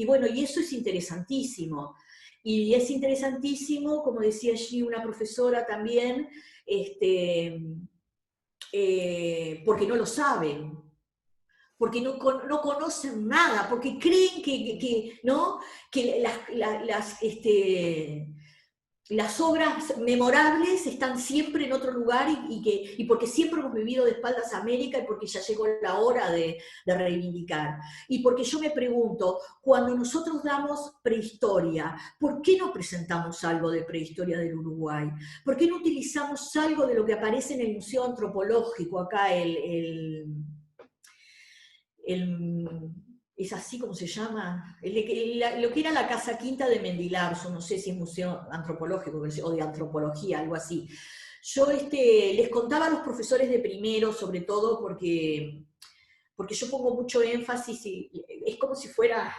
bueno, y eso es interesantísimo. Y es interesantísimo, como decía allí una profesora también, porque no lo saben, porque no conocen nada, porque creen ¿no? Que las obras memorables están siempre en otro lugar y porque siempre hemos vivido de espaldas a América y porque ya llegó la hora de reivindicar. Y porque yo me pregunto, cuando nosotros damos prehistoria, ¿por qué no presentamos algo de prehistoria del Uruguay? ¿Por qué no utilizamos algo de lo que aparece en el Museo Antropológico acá, es así como se llama, lo que era la Casa Quinta de Mendilarzo, no sé si es museo antropológico o de antropología, algo así. Yo les contaba a los profesores de primero, sobre todo porque yo pongo mucho énfasis, y es como si fuera,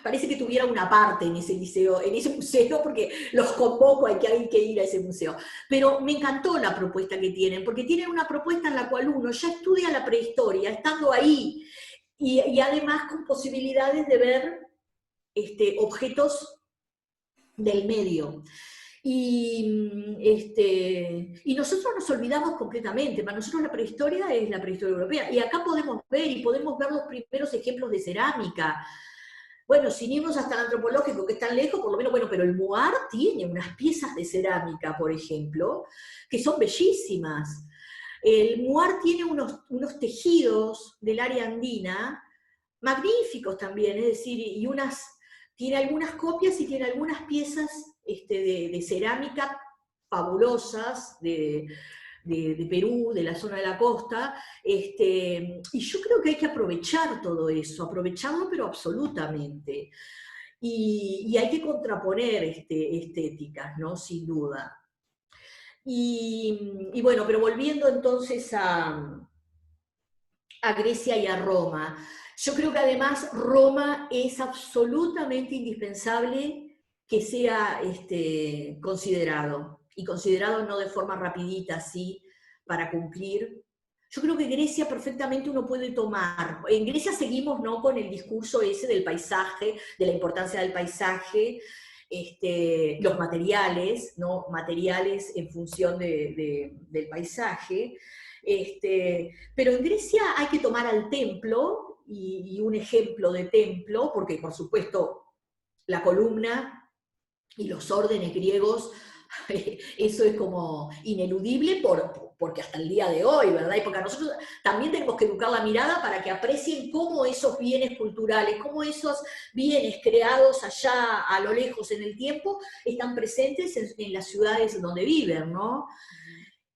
parece que tuviera una parte en ese liceo, en ese museo, porque los convoco, hay que ir a ese museo. Pero me encantó la propuesta que tienen, porque tienen una propuesta en la cual uno ya estudia la prehistoria, estando ahí, y además con posibilidades de ver objetos del medio. Y nosotros nos olvidamos completamente, para nosotros la prehistoria es la prehistoria europea, y acá podemos ver los primeros ejemplos de cerámica. Bueno, sin irnos hasta el antropológico, que es tan lejos, por lo menos, bueno, pero el Muar tiene unas piezas de cerámica, por ejemplo, que son bellísimas. El Muar tiene unos tejidos del área andina magníficos también, es decir, tiene algunas copias y tiene algunas piezas de cerámica fabulosas, de Perú, de la zona de la costa, y yo creo que hay que aprovechar todo eso, aprovecharlo pero absolutamente. Y hay que contraponer estéticas, ¿no? Sin duda. Y bueno, pero volviendo entonces a Grecia y a Roma, yo creo que además Roma es absolutamente indispensable que sea considerado, y considerado no de forma rapidita, así, para cumplir. Yo creo que Grecia perfectamente uno puede tomar. En Grecia seguimos, ¿no?, con el discurso ese del paisaje, de la importancia del paisaje, los materiales, ¿no?, materiales en función del paisaje. Pero en Grecia hay que tomar al templo, y un ejemplo de templo, porque por supuesto la columna y los órdenes griegos, eso es como ineludible porque hasta el día de hoy, ¿verdad? Y porque nosotros también tenemos que educar la mirada para que aprecien cómo esos bienes culturales, cómo esos bienes creados allá a lo lejos en el tiempo, están presentes en las ciudades donde viven, ¿no?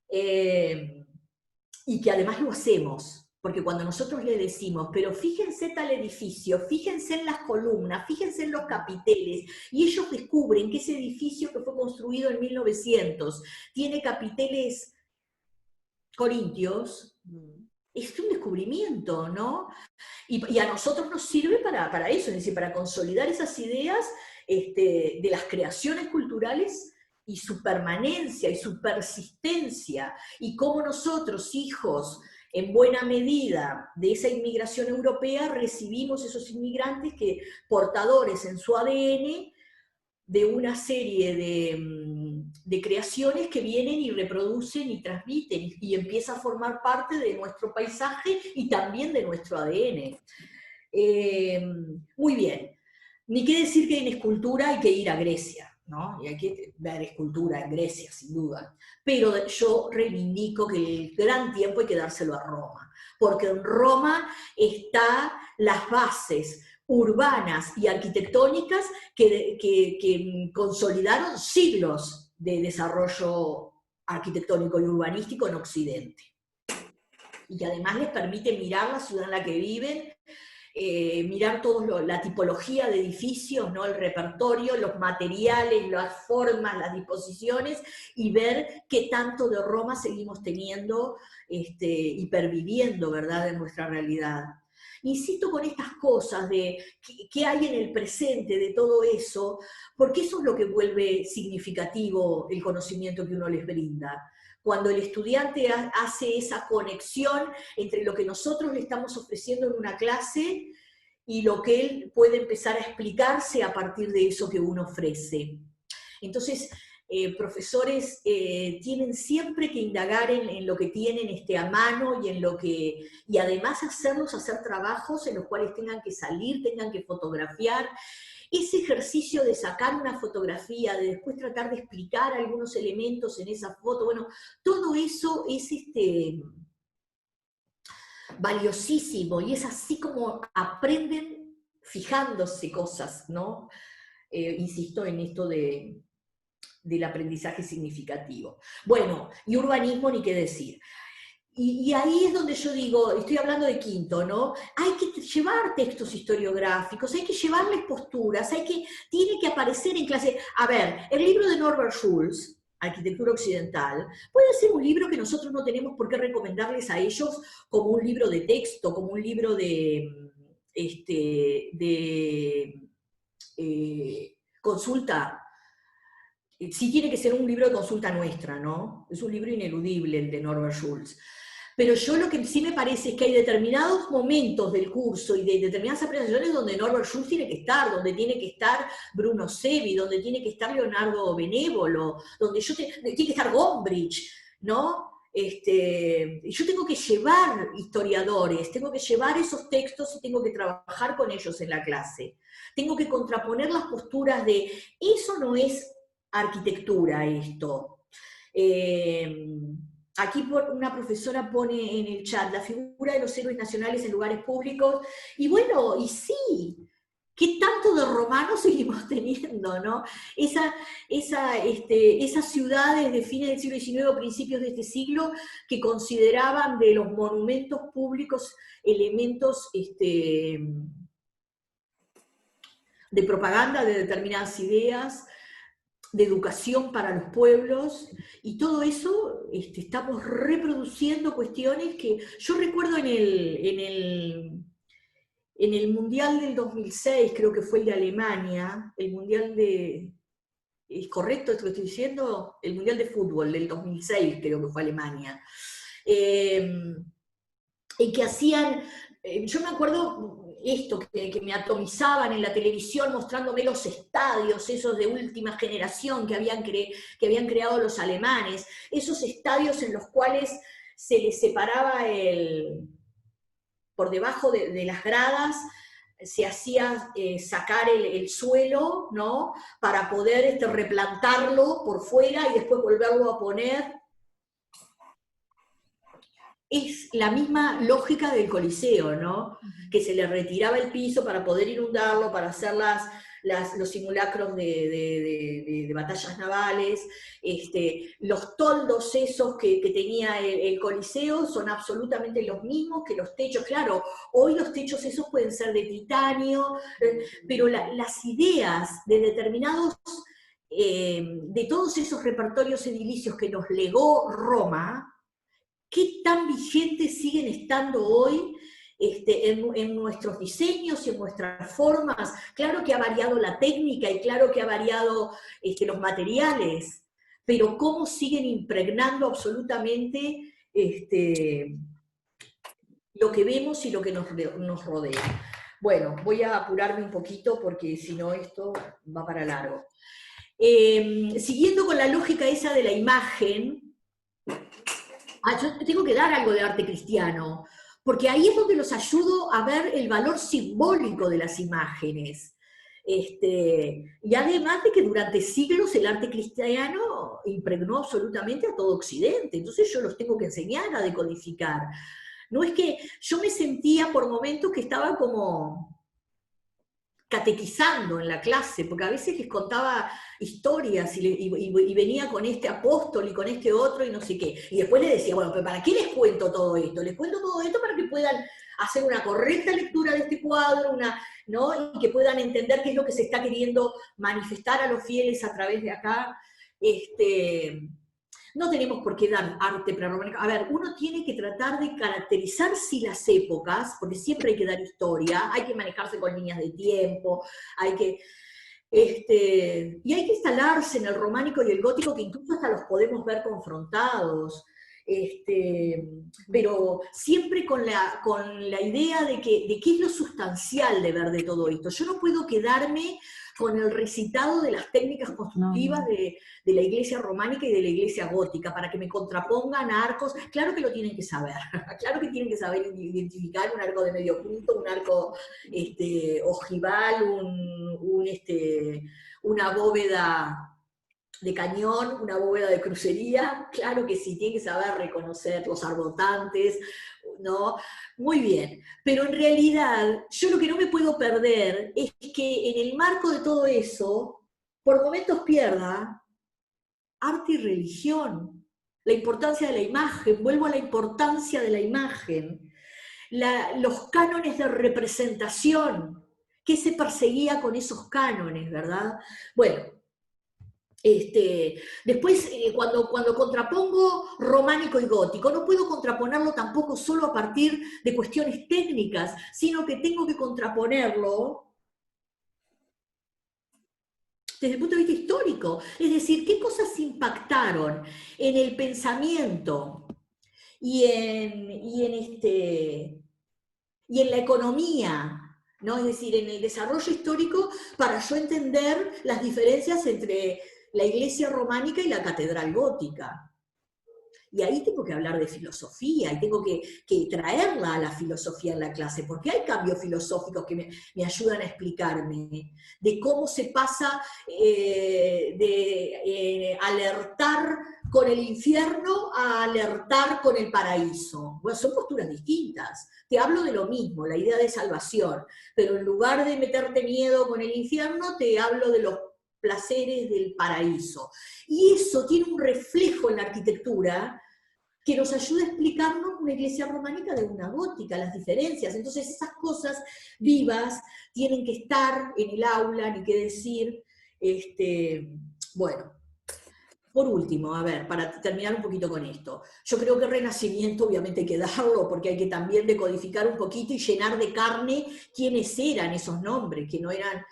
Y que además lo hacemos, porque cuando nosotros le decimos, pero fíjense tal edificio, fíjense en las columnas, fíjense en los capiteles, y ellos descubren que ese edificio que fue construido en 1900 tiene capiteles corintios, es un descubrimiento, ¿no? Y a nosotros nos sirve para eso, es decir, para consolidar esas ideas de las creaciones culturales y su permanencia y su persistencia, y cómo nosotros, hijos, en buena medida de esa inmigración europea, recibimos esos inmigrantes que, portadores en su ADN de una serie de creaciones que vienen y reproducen y transmiten, y empieza a formar parte de nuestro paisaje y también de nuestro ADN. Muy bien. Ni qué decir que en escultura hay que ir a Grecia, ¿no? Y hay que ver escultura en Grecia, sin duda. Pero yo reivindico que el gran tiempo hay que dárselo a Roma, porque en Roma están las bases urbanas y arquitectónicas que consolidaron siglos de desarrollo arquitectónico y urbanístico en Occidente. Y que además les permite mirar la ciudad en la que viven, mirar la tipología de edificios, ¿no?, el repertorio, los materiales, las formas, las disposiciones, y ver qué tanto de Roma seguimos teniendo y perviviendo, ¿verdad?, en nuestra realidad. Insisto con estas cosas de qué hay en el presente de todo eso, porque eso es lo que vuelve significativo el conocimiento que uno les brinda. Cuando el estudiante hace esa conexión entre lo que nosotros le estamos ofreciendo en una clase y lo que él puede empezar a explicarse a partir de eso que uno ofrece. Entonces, profesores tienen siempre que indagar en lo que tienen a mano, y además hacerlos hacer trabajos en los cuales tengan que salir, tengan que fotografiar. Ese ejercicio de sacar una fotografía, de después tratar de explicar algunos elementos en esa foto, bueno, todo eso es valiosísimo, y es así como aprenden fijándose cosas, ¿no? Insisto en esto del aprendizaje significativo. Bueno, y urbanismo ni qué decir. Y ahí es donde yo digo, estoy hablando de quinto, ¿no? Hay que llevar textos historiográficos, hay que llevarles posturas, tiene que aparecer en clase. A ver, el libro de Norbert Schulz, Arquitectura Occidental, puede ser un libro que nosotros no tenemos por qué recomendarles a ellos como un libro de texto, como un libro de consulta. Sí tiene que ser un libro de consulta nuestra, ¿no? Es un libro ineludible el de Norbert Schulz. Pero yo lo que sí me parece es que hay determinados momentos del curso y de determinadas apreciaciones donde Norbert Schulz tiene que estar, donde tiene que estar Bruno Sevi, donde tiene que estar Leonardo Benévolo, donde tiene que estar Gombrich, ¿no? Yo tengo que llevar historiadores, tengo que llevar esos textos y tengo que trabajar con ellos en la clase. Tengo que contraponer las posturas de, eso no es arquitectura esto. aquí una profesora pone en el chat la figura de los héroes nacionales en lugares públicos, y bueno, y sí, ¿qué tanto de romano seguimos teniendo, no? Esas ciudades de fines del siglo XIX o principios de este siglo que consideraban de los monumentos públicos elementos de propaganda de determinadas ideas, de educación para los pueblos, y todo eso estamos reproduciendo cuestiones que yo recuerdo en el Mundial del 2006, creo que fue el de Alemania, el Mundial de... ¿Es correcto esto que estoy diciendo? El Mundial de Fútbol del 2006, creo que fue Alemania. En que hacían... yo me acuerdo esto, que me atomizaban en la televisión mostrándome los estadios, esos de última generación que habían creado los alemanes, esos estadios en los cuales se les separaba por debajo de las gradas, se hacía sacar el suelo, ¿no? Para poder replantarlo por fuera y después volverlo a poner. Es la misma lógica del Coliseo, ¿no? Que se le retiraba el piso para poder inundarlo, para hacer los simulacros de batallas navales. Los toldos esos que tenía el Coliseo son absolutamente los mismos que los techos. Claro, hoy los techos esos pueden ser de titanio, pero las ideas de determinados, de todos esos repertorios edilicios que nos legó Roma, ¿qué tan vigentes siguen estando hoy en nuestros diseños y en nuestras formas? Claro que ha variado la técnica y claro que ha variado los materiales, pero cómo siguen impregnando absolutamente lo que vemos y lo que nos rodea. Bueno, voy a apurarme un poquito porque si no esto va para largo. Siguiendo con la lógica esa de la imagen, yo tengo que dar algo de arte cristiano, porque ahí es donde los ayudo a ver el valor simbólico de las imágenes. Y además de que durante siglos el arte cristiano impregnó absolutamente a todo Occidente, entonces yo los tengo que enseñar a decodificar. No es que yo me sentía por momentos que estaba como catequizando en la clase, porque a veces les contaba historias y venía con este apóstol y con este otro y no sé qué. Y después les decía, bueno, pero ¿para qué les cuento todo esto? Les cuento todo esto para que puedan hacer una correcta lectura de este cuadro, ¿no? Y que puedan entender qué es lo que se está queriendo manifestar a los fieles a través de acá. No tenemos por qué dar arte prerrománico. A ver, uno tiene que tratar de caracterizar sí las épocas, porque siempre hay que dar historia, hay que manejarse con líneas de tiempo, hay que... y hay que instalarse en el románico y el gótico, que incluso hasta los podemos ver confrontados. Pero siempre con la idea de qué es lo sustancial de ver de todo esto. Yo no puedo quedarme con el recitado de las técnicas constructivas de la iglesia románica y de la iglesia gótica, para que me contrapongan arcos. Claro que lo tienen que saber, claro que tienen que saber identificar un arco de medio punto, un arco ojival, una bóveda de cañón, una bóveda de crucería, claro que sí, tienen que saber reconocer los arbotantes, ¿no? Muy bien, pero en realidad yo lo que no me puedo perder es que en el marco de todo eso, por momentos pierda arte y religión, la importancia de la imagen, vuelvo a la importancia de la imagen, los cánones de representación, ¿qué se perseguía con esos cánones, verdad? Bueno, después, cuando contrapongo románico y gótico, no puedo contraponerlo tampoco solo a partir de cuestiones técnicas, sino que tengo que contraponerlo desde el punto de vista histórico. Es decir, qué cosas impactaron en el pensamiento y en la economía, ¿no? Es decir, en el desarrollo histórico, para yo entender las diferencias entre la iglesia románica y la catedral gótica. Y ahí tengo que hablar de filosofía, y tengo que traerla a la filosofía en la clase, porque hay cambios filosóficos que me ayudan a explicarme, de cómo se pasa de alertar con el infierno a alertar con el paraíso. Bueno, son posturas distintas. Te hablo de lo mismo, la idea de salvación, pero en lugar de meterte miedo con el infierno, te hablo de los placeres del paraíso. Y eso tiene un reflejo en la arquitectura que nos ayuda a explicarnos una iglesia románica de una gótica, las diferencias. Entonces esas cosas vivas tienen que estar en el aula, ni qué decir. Bueno, por último, a ver, para terminar un poquito con esto, yo creo que Renacimiento obviamente hay que darlo, porque hay que también decodificar un poquito y llenar de carne quiénes eran esos nombres, que no eran,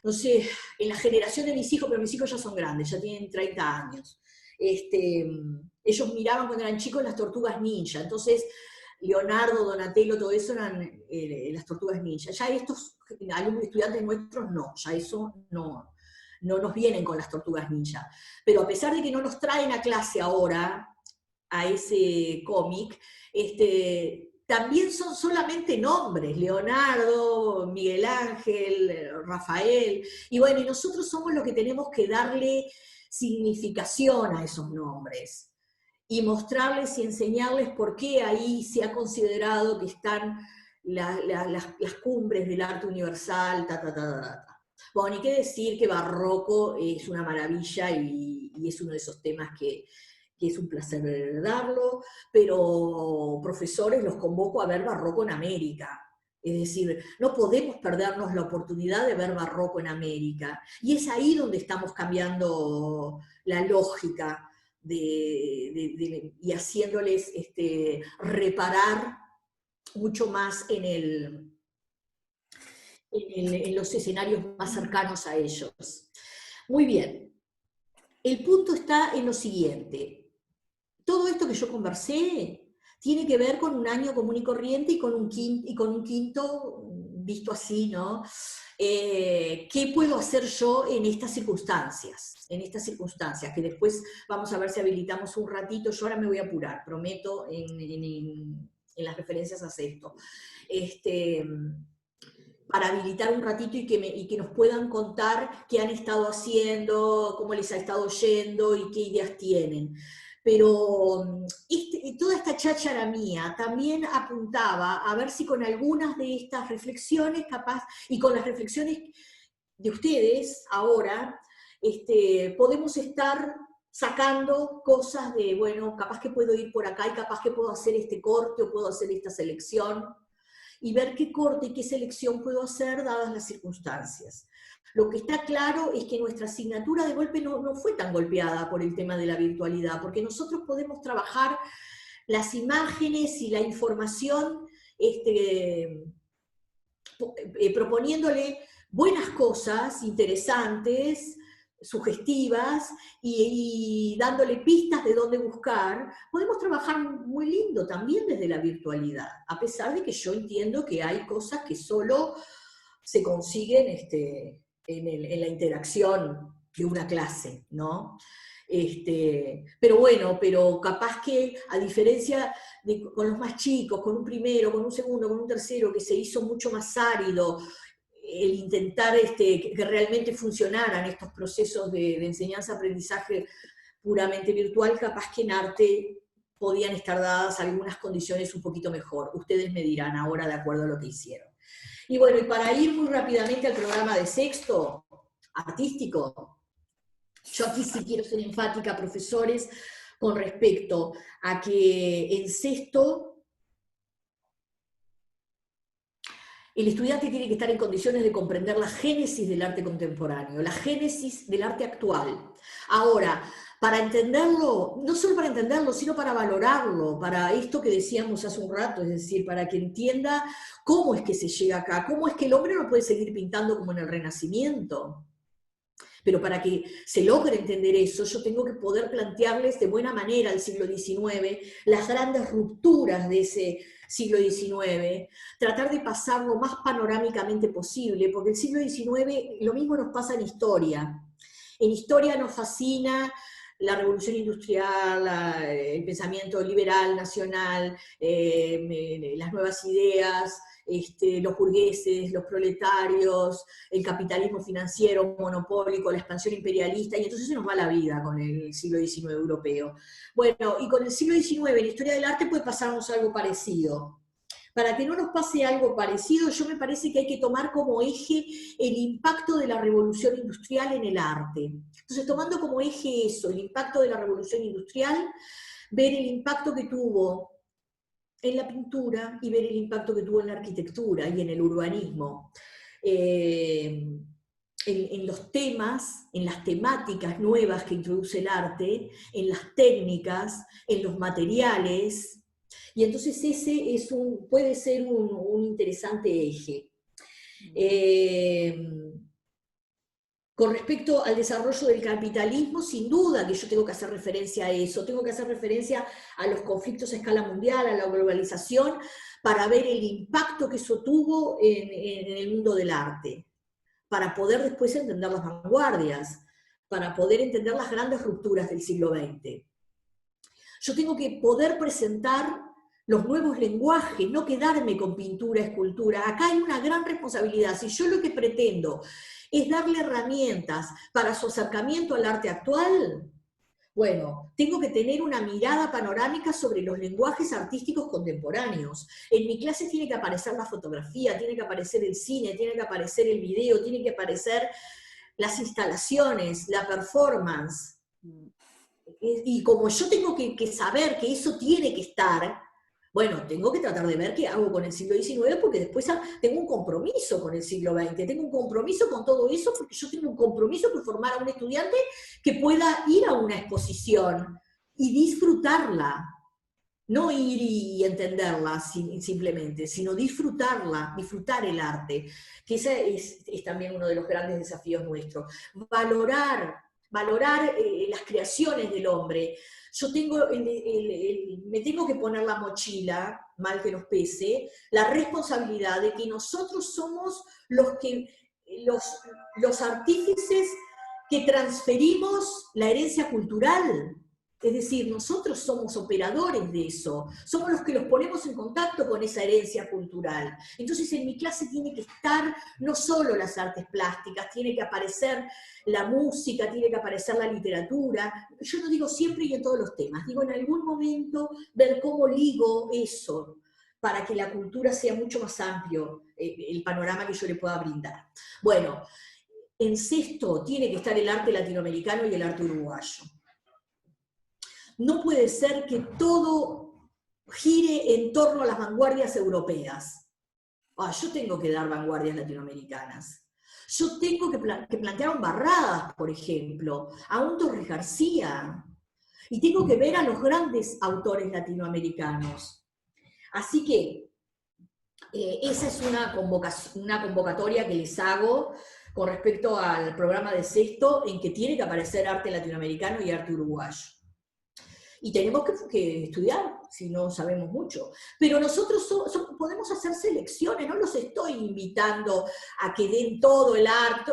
no sé, en la generación de mis hijos, pero mis hijos ya son grandes, ya tienen 30 años. Ellos miraban cuando eran chicos las tortugas ninja, entonces Leonardo, Donatello, todo eso eran las tortugas ninja. Ya estos estudiantes nuestros no, ya eso no nos vienen con las tortugas ninja. Pero a pesar de que no nos traen a clase ahora, a ese cómic, también son solamente nombres, Leonardo, Miguel Ángel, Rafael, y bueno, y nosotros somos los que tenemos que darle significación a esos nombres, y mostrarles y enseñarles por qué ahí se ha considerado que están las cumbres del arte universal, Bueno, ni qué decir que Barroco es una maravilla y es uno de esos temas que es un placer darlo, pero profesores los convoco a ver Barroco en América. Es decir, no podemos perdernos la oportunidad de ver Barroco en América. Y es ahí donde estamos cambiando la lógica y haciéndoles reparar mucho más en los escenarios más cercanos a ellos. Muy bien. El punto está en lo siguiente. Todo esto que yo conversé tiene que ver con un año común y corriente y con un quinto visto así, ¿no? ¿Qué puedo hacer yo en estas circunstancias? En estas circunstancias, que después vamos a ver si habilitamos un ratito. Yo ahora me voy a apurar, prometo, en las referencias a esto. Para habilitar un ratito y que nos puedan contar qué han estado haciendo, cómo les ha estado yendo y qué ideas tienen. Pero toda esta cháchara mía también apuntaba a ver si con algunas de estas reflexiones, capaz, y con las reflexiones de ustedes ahora, podemos estar sacando cosas de, bueno, capaz que puedo ir por acá y capaz que puedo hacer este corte o puedo hacer esta selección, y ver qué corte y qué selección puedo hacer dadas las circunstancias. Lo que está claro es que nuestra asignatura de golpe no fue tan golpeada por el tema de la virtualidad, porque nosotros podemos trabajar las imágenes y la información proponiéndole buenas cosas, interesantes, sugestivas, y dándole pistas de dónde buscar. Podemos trabajar muy lindo también desde la virtualidad, a pesar de que yo entiendo que hay cosas que solo se consiguen en la interacción de una clase, ¿no? Pero bueno, pero capaz que a diferencia con los más chicos, con un primero, con un segundo, con un tercero, que se hizo mucho más árido el intentar que realmente funcionaran estos procesos de enseñanza-aprendizaje puramente virtual, capaz que en arte podían estar dadas algunas condiciones un poquito mejor. Ustedes me dirán ahora de acuerdo a lo que hicieron. Y bueno, y para ir muy rápidamente al programa de sexto, artístico, yo aquí sí quiero ser enfática, profesores, con respecto a que en sexto el estudiante tiene que estar en condiciones de comprender la génesis del arte contemporáneo, la génesis del arte actual. Ahora, para entenderlo, no solo para entenderlo, sino para valorarlo, para esto que decíamos hace un rato, es decir, para que entienda cómo es que se llega acá, cómo es que el hombre no puede seguir pintando como en el Renacimiento. Pero para que se logre entender eso, yo tengo que poder plantearles de buena manera al siglo XIX, las grandes rupturas de ese siglo XIX, tratar de pasar lo más panorámicamente posible, porque el siglo XIX lo mismo nos pasa en historia. En historia nos fascina la revolución industrial, el pensamiento liberal, nacional, las nuevas ideas, los burgueses, los proletarios, el capitalismo financiero, monopólico, la expansión imperialista, y entonces se nos va la vida con el siglo XIX europeo. Bueno, y con el siglo XIX en la historia del arte puede pasarnos algo parecido. Para que no nos pase algo parecido, yo me parece que hay que tomar como eje el impacto de la revolución industrial en el arte. Entonces, tomando como eje eso, el impacto de la revolución industrial, ver el impacto que tuvo en la pintura y ver el impacto que tuvo en la arquitectura y en el urbanismo. En los temas, en las temáticas nuevas que introduce el arte, en las técnicas, en los materiales, y entonces ese puede ser un interesante eje. Con respecto al desarrollo del capitalismo, sin duda que yo tengo que hacer referencia a eso, tengo que hacer referencia a los conflictos a escala mundial, a la globalización, para ver el impacto que eso tuvo en el mundo del arte, para poder después entender las vanguardias, para poder entender las grandes rupturas del siglo XX. Yo tengo que poder presentar los nuevos lenguajes, no quedarme con pintura, escultura. Acá hay una gran responsabilidad. Si yo lo que pretendo es darle herramientas para su acercamiento al arte actual, bueno, tengo que tener una mirada panorámica sobre los lenguajes artísticos contemporáneos. En mi clase tiene que aparecer la fotografía, tiene que aparecer el cine, tiene que aparecer el video, tiene que aparecer las instalaciones, la performance. Y como yo tengo que saber que eso tiene que estar, bueno, tengo que tratar de ver qué hago con el siglo XIX, porque después tengo un compromiso con el siglo XX, tengo un compromiso con todo eso, porque yo tengo un compromiso por formar a un estudiante que pueda ir a una exposición y disfrutarla, no ir y entenderla simplemente, sino disfrutarla, disfrutar el arte, que ese es también uno de los grandes desafíos nuestros. Valorar las creaciones del hombre. Yo me tengo que poner la mochila, mal que nos pese, la responsabilidad de que nosotros somos los artífices que transferimos la herencia cultural. Es decir, nosotros somos operadores de eso, somos los que los ponemos en contacto con esa herencia cultural. Entonces en mi clase tiene que estar no solo las artes plásticas, tiene que aparecer la música, tiene que aparecer la literatura. Yo no digo siempre y en todos los temas, digo en algún momento ver cómo ligo eso para que la cultura sea mucho más amplio, el panorama que yo le pueda brindar. Bueno, en sexto tiene que estar el arte latinoamericano y el arte uruguayo. No puede ser que todo gire en torno a las vanguardias europeas. Yo tengo que dar vanguardias latinoamericanas. Yo tengo que plantear a un Barradas, por ejemplo, a un Torres García, y tengo que ver a los grandes autores latinoamericanos. Así que esa es una convocatoria que les hago con respecto al programa de sexto, en que tiene que aparecer arte latinoamericano y arte uruguayo. Y tenemos que estudiar, si no sabemos mucho. Pero nosotros podemos hacer selecciones, no los estoy invitando a que den todo el arte,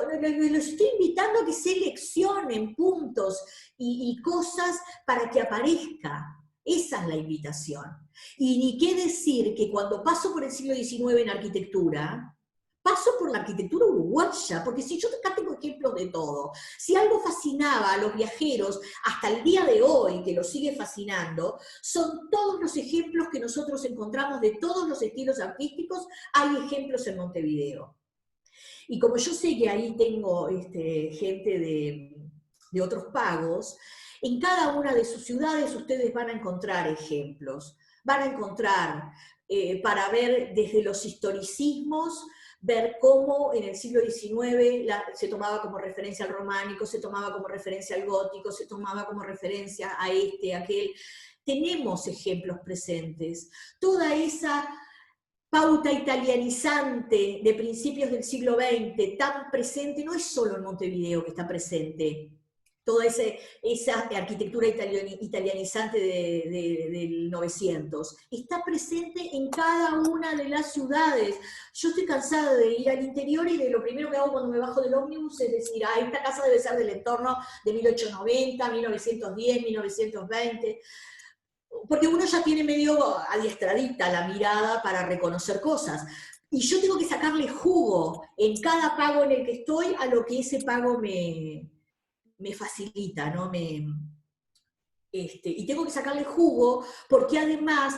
los estoy invitando a que seleccionen puntos y cosas para que aparezca. Esa es la invitación. Y ni qué decir que cuando paso por el siglo XIX en arquitectura, paso por la arquitectura uruguaya, porque si yo acá tengo ejemplos de todo, si algo fascinaba a los viajeros hasta el día de hoy, que los sigue fascinando, son todos los ejemplos que nosotros encontramos de todos los estilos artísticos, hay ejemplos en Montevideo. Y como yo sé que ahí tengo gente de otros pagos, en cada una de sus ciudades ustedes van a encontrar ejemplos, van a encontrar para ver desde los historicismos, ver cómo en el siglo XIX se tomaba como referencia al románico, se tomaba como referencia al gótico, se tomaba como referencia a aquel. Tenemos ejemplos presentes. Toda esa pauta italianizante de principios del siglo XX, tan presente, no es solo en Montevideo que está presente. Toda esa arquitectura italianizante del 900, está presente en cada una de las ciudades. Yo estoy cansada de ir al interior y de lo primero que hago cuando me bajo del ómnibus es decir, esta casa debe ser del entorno de 1890, 1910, 1920. porque uno ya tiene medio adiestradita la mirada para reconocer cosas. Y yo tengo que sacarle jugo en cada pago en el que estoy a lo que ese pago me facilita, ¿no? Y tengo que sacarle jugo porque además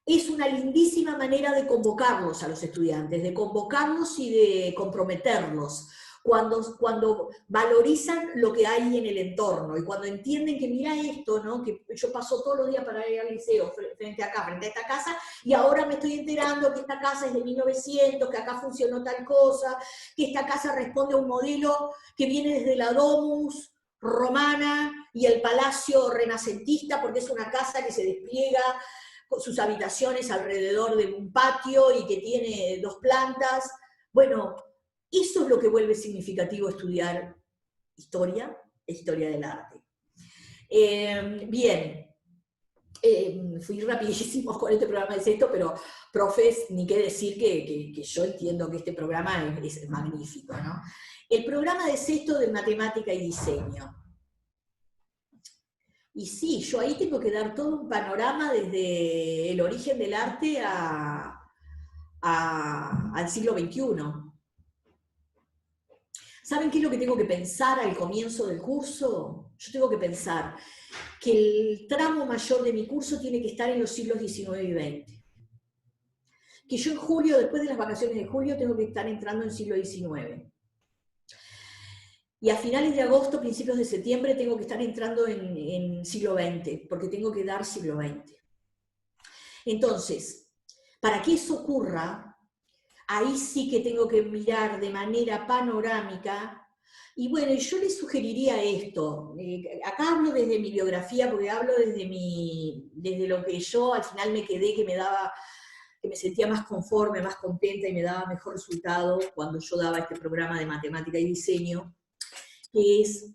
es una lindísima manera de convocarlos a los estudiantes, de convocarlos y de comprometerlos. Cuando valorizan lo que hay en el entorno y cuando entienden que mira esto, ¿no? Que yo paso todos los días para ir al liceo frente a esta casa, y ahora me estoy enterando que esta casa es de 1900, que acá funcionó tal cosa, que esta casa responde a un modelo que viene desde la Domus romana y el palacio renacentista, porque es una casa que se despliega con sus habitaciones alrededor de un patio y que tiene 2 plantas. Bueno, eso es lo que vuelve significativo estudiar historia del arte. Bien, fui rapidísimo con este programa de sexto, pero profes, ni qué decir que yo entiendo que este programa es magnífico, ¿no? El programa de sexto de matemática y diseño. Y sí, yo ahí tengo que dar todo un panorama desde el origen del arte al siglo XXI. ¿Saben qué es lo que tengo que pensar al comienzo del curso? Yo tengo que pensar que el tramo mayor de mi curso tiene que estar en los siglos XIX y XX. Que yo en julio, después de las vacaciones de julio, tengo que estar entrando en siglo XIX. Y a finales de agosto, principios de septiembre, tengo que estar entrando en siglo XX, porque tengo que dar siglo XX. Entonces, para que eso ocurra, ahí sí que tengo que mirar de manera panorámica. Y bueno, yo les sugeriría esto. Acá hablo desde mi biografía, porque hablo desde lo que yo al final me quedé, que me sentía más conforme, más contenta y me daba mejor resultado cuando yo daba este programa de matemática y diseño, que es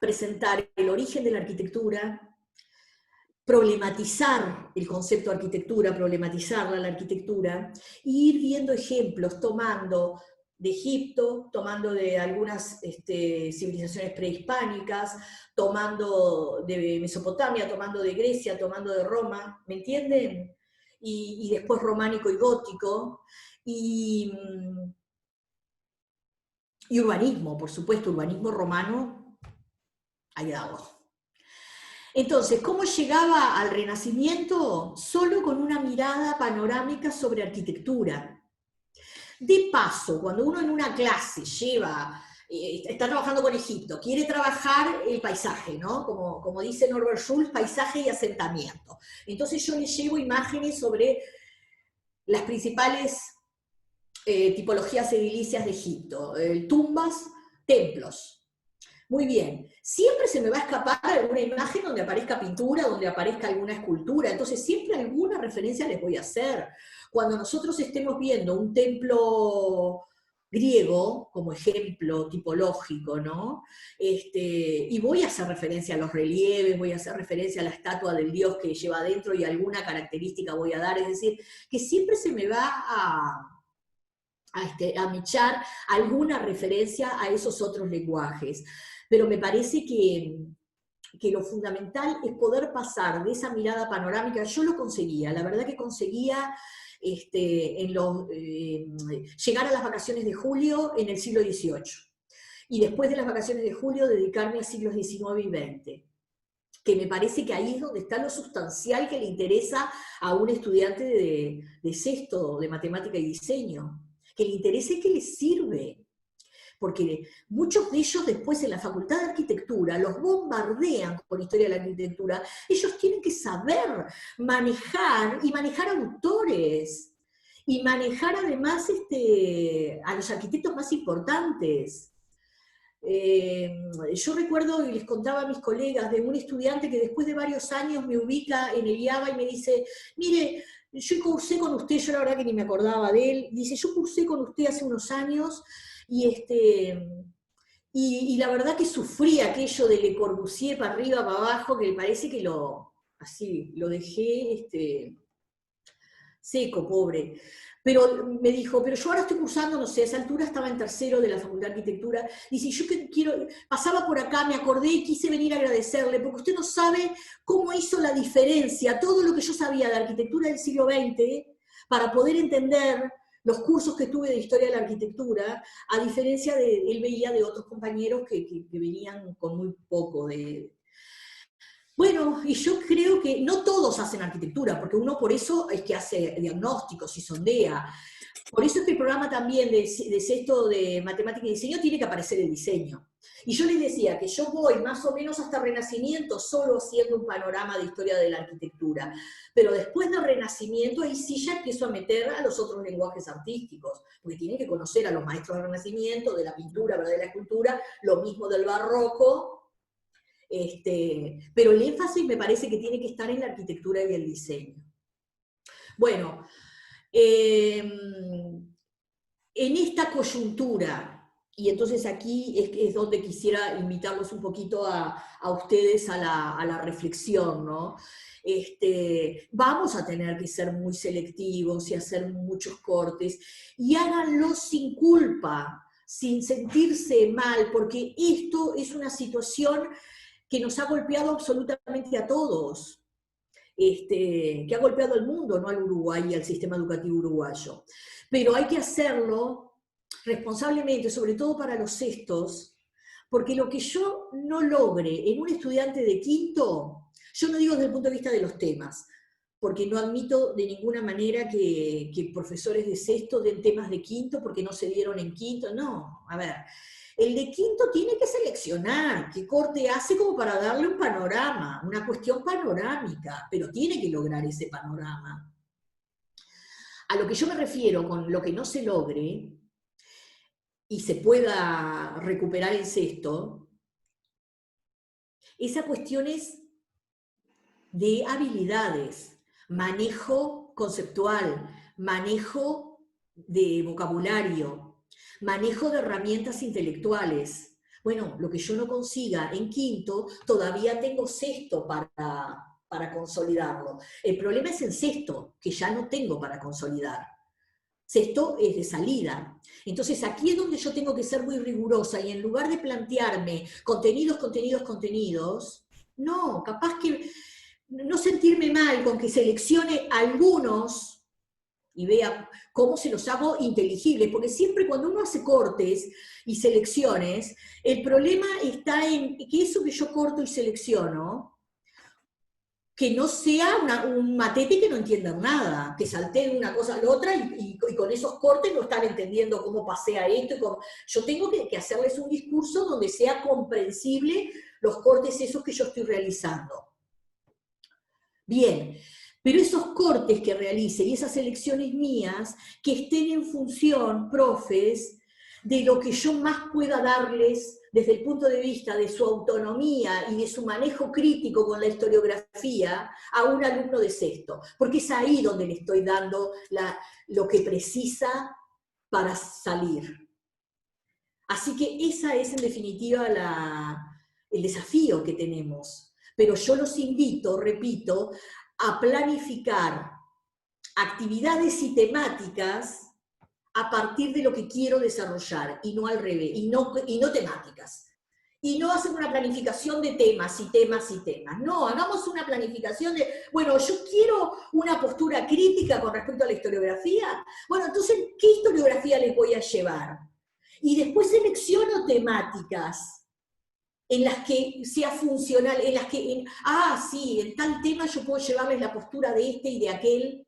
presentar el origen de la arquitectura, problematizar el concepto de arquitectura, problematizarla la arquitectura, e ir viendo ejemplos, tomando de Egipto, tomando de algunas civilizaciones prehispánicas, tomando de Mesopotamia, tomando de Grecia, tomando de Roma, ¿me entienden? Y después románico y gótico, y urbanismo, por supuesto, urbanismo romano, ahí abajo. Entonces, ¿cómo llegaba al Renacimiento? Solo con una mirada panorámica sobre arquitectura. De paso, cuando uno en una clase está trabajando con Egipto, quiere trabajar el paisaje, ¿no? Como dice Norbert Schulz, paisaje y asentamiento. Entonces yo les llevo imágenes sobre las principales tipologías edilicias de Egipto, tumbas, templos. Muy bien, siempre se me va a escapar alguna imagen donde aparezca pintura, donde aparezca alguna escultura, entonces siempre alguna referencia les voy a hacer. Cuando nosotros estemos viendo un templo griego, como ejemplo tipológico, ¿no? Y voy a hacer referencia a los relieves, voy a hacer referencia a la estatua del dios que lleva adentro y alguna característica voy a dar, es decir, que siempre se me va a michar alguna referencia a esos otros lenguajes. Pero me parece que lo fundamental es poder pasar de esa mirada panorámica. Yo lo conseguía, la verdad que conseguía llegar a las vacaciones de julio en el siglo XVIII, y después de las vacaciones de julio dedicarme a siglos XIX y XX, que me parece que ahí es donde está lo sustancial que le interesa a un estudiante de sexto de matemática y diseño, que le interese qué le sirve. Porque muchos de ellos después en la Facultad de Arquitectura los bombardean con historia de la arquitectura. Ellos tienen que saber manejar autores, y manejar además a los arquitectos más importantes. Yo recuerdo, y les contaba a mis colegas, de un estudiante que después de varios años me ubica en el IABA y me dice, mire, yo cursé con usted, yo la verdad que ni me acordaba de él, dice, yo cursé con usted hace unos años, y la verdad que sufrí aquello de Le Corbusier para arriba, para abajo, que me parece que lo dejé seco, pobre. Pero me dijo, pero yo ahora estoy cursando, no sé, a esa altura estaba en tercero de la Facultad de Arquitectura, dice, yo quiero, pasaba por acá, me acordé y quise venir a agradecerle, porque usted no sabe cómo hizo la diferencia, todo lo que yo sabía de arquitectura del siglo XX, para poder entender los cursos que tuve de historia de la arquitectura, a diferencia de, él veía de otros compañeros que venían con muy poco de... Bueno, y yo creo que no todos hacen arquitectura, porque uno por eso es que hace diagnósticos y sondea. Por eso es que el programa también de sexto de matemática y diseño tiene que aparecer el diseño. Y yo les decía que yo voy más o menos hasta Renacimiento solo haciendo un panorama de historia de la arquitectura. Pero después del Renacimiento, ahí sí ya empiezo a meter a los otros lenguajes artísticos, porque tienen que conocer a los maestros del Renacimiento, de la pintura, de la escultura, lo mismo del barroco. Pero el énfasis me parece que tiene que estar en la arquitectura y el diseño. Bueno, en esta coyuntura, y entonces aquí es donde quisiera invitarlos un poquito a ustedes a la reflexión, ¿no? Vamos a tener que ser muy selectivos y hacer muchos cortes, y háganlo sin culpa, sin sentirse mal, porque esto es una situación que nos ha golpeado absolutamente a todos, que ha golpeado al mundo, no al Uruguay y al sistema educativo uruguayo. Pero hay que hacerlo responsablemente, sobre todo para los sextos, porque lo que yo no logre en un estudiante de quinto, yo no digo desde el punto de vista de los temas, porque no admito de ninguna manera que profesores de sexto den temas de quinto porque no se dieron en quinto, no, a ver, el de quinto tiene que seleccionar qué corte hace como para darle un panorama, una cuestión panorámica, pero tiene que lograr ese panorama. A lo que yo me refiero con lo que no se logre y se pueda recuperar en sexto, esa cuestión es de habilidades, manejo conceptual, manejo de vocabulario, manejo de herramientas intelectuales. Bueno, lo que yo no consiga en quinto, todavía tengo sexto para consolidarlo. El problema es en sexto, que ya no tengo para consolidar. Sexto es de salida. Entonces aquí es donde yo tengo que ser muy rigurosa y en lugar de plantearme contenidos, no, capaz que no sentirme mal con que seleccione algunos y vea cómo se los hago inteligibles, porque siempre cuando uno hace cortes y selecciones, el problema está en que eso que yo corto y selecciono, que no sea un matete que no entiendan nada, que salteen una cosa a la otra y con esos cortes no están entendiendo cómo pasea esto. Yo tengo que hacerles un discurso donde sea comprensible los cortes esos que yo estoy realizando. Bien, pero esos cortes que realice y esas elecciones mías, que estén en función, profes, de lo que yo más pueda darles desde el punto de vista de su autonomía y de su manejo crítico con la historiografía a un alumno de sexto, porque es ahí donde le estoy dando lo que precisa para salir. Así que esa es en definitiva el desafío que tenemos. Pero yo los invito, repito, a planificar actividades y temáticas a partir de lo que quiero desarrollar, y no al revés, y no temáticas. Y no hacer una planificación de temas y temas y temas. No, hagamos una planificación de, bueno, yo quiero una postura crítica con respecto a la historiografía. Bueno, entonces, ¿qué historiografía les voy a llevar? Y después selecciono temáticas en las que sea funcional, en las que, sí, en tal tema yo puedo llevarles la postura de este y de aquel.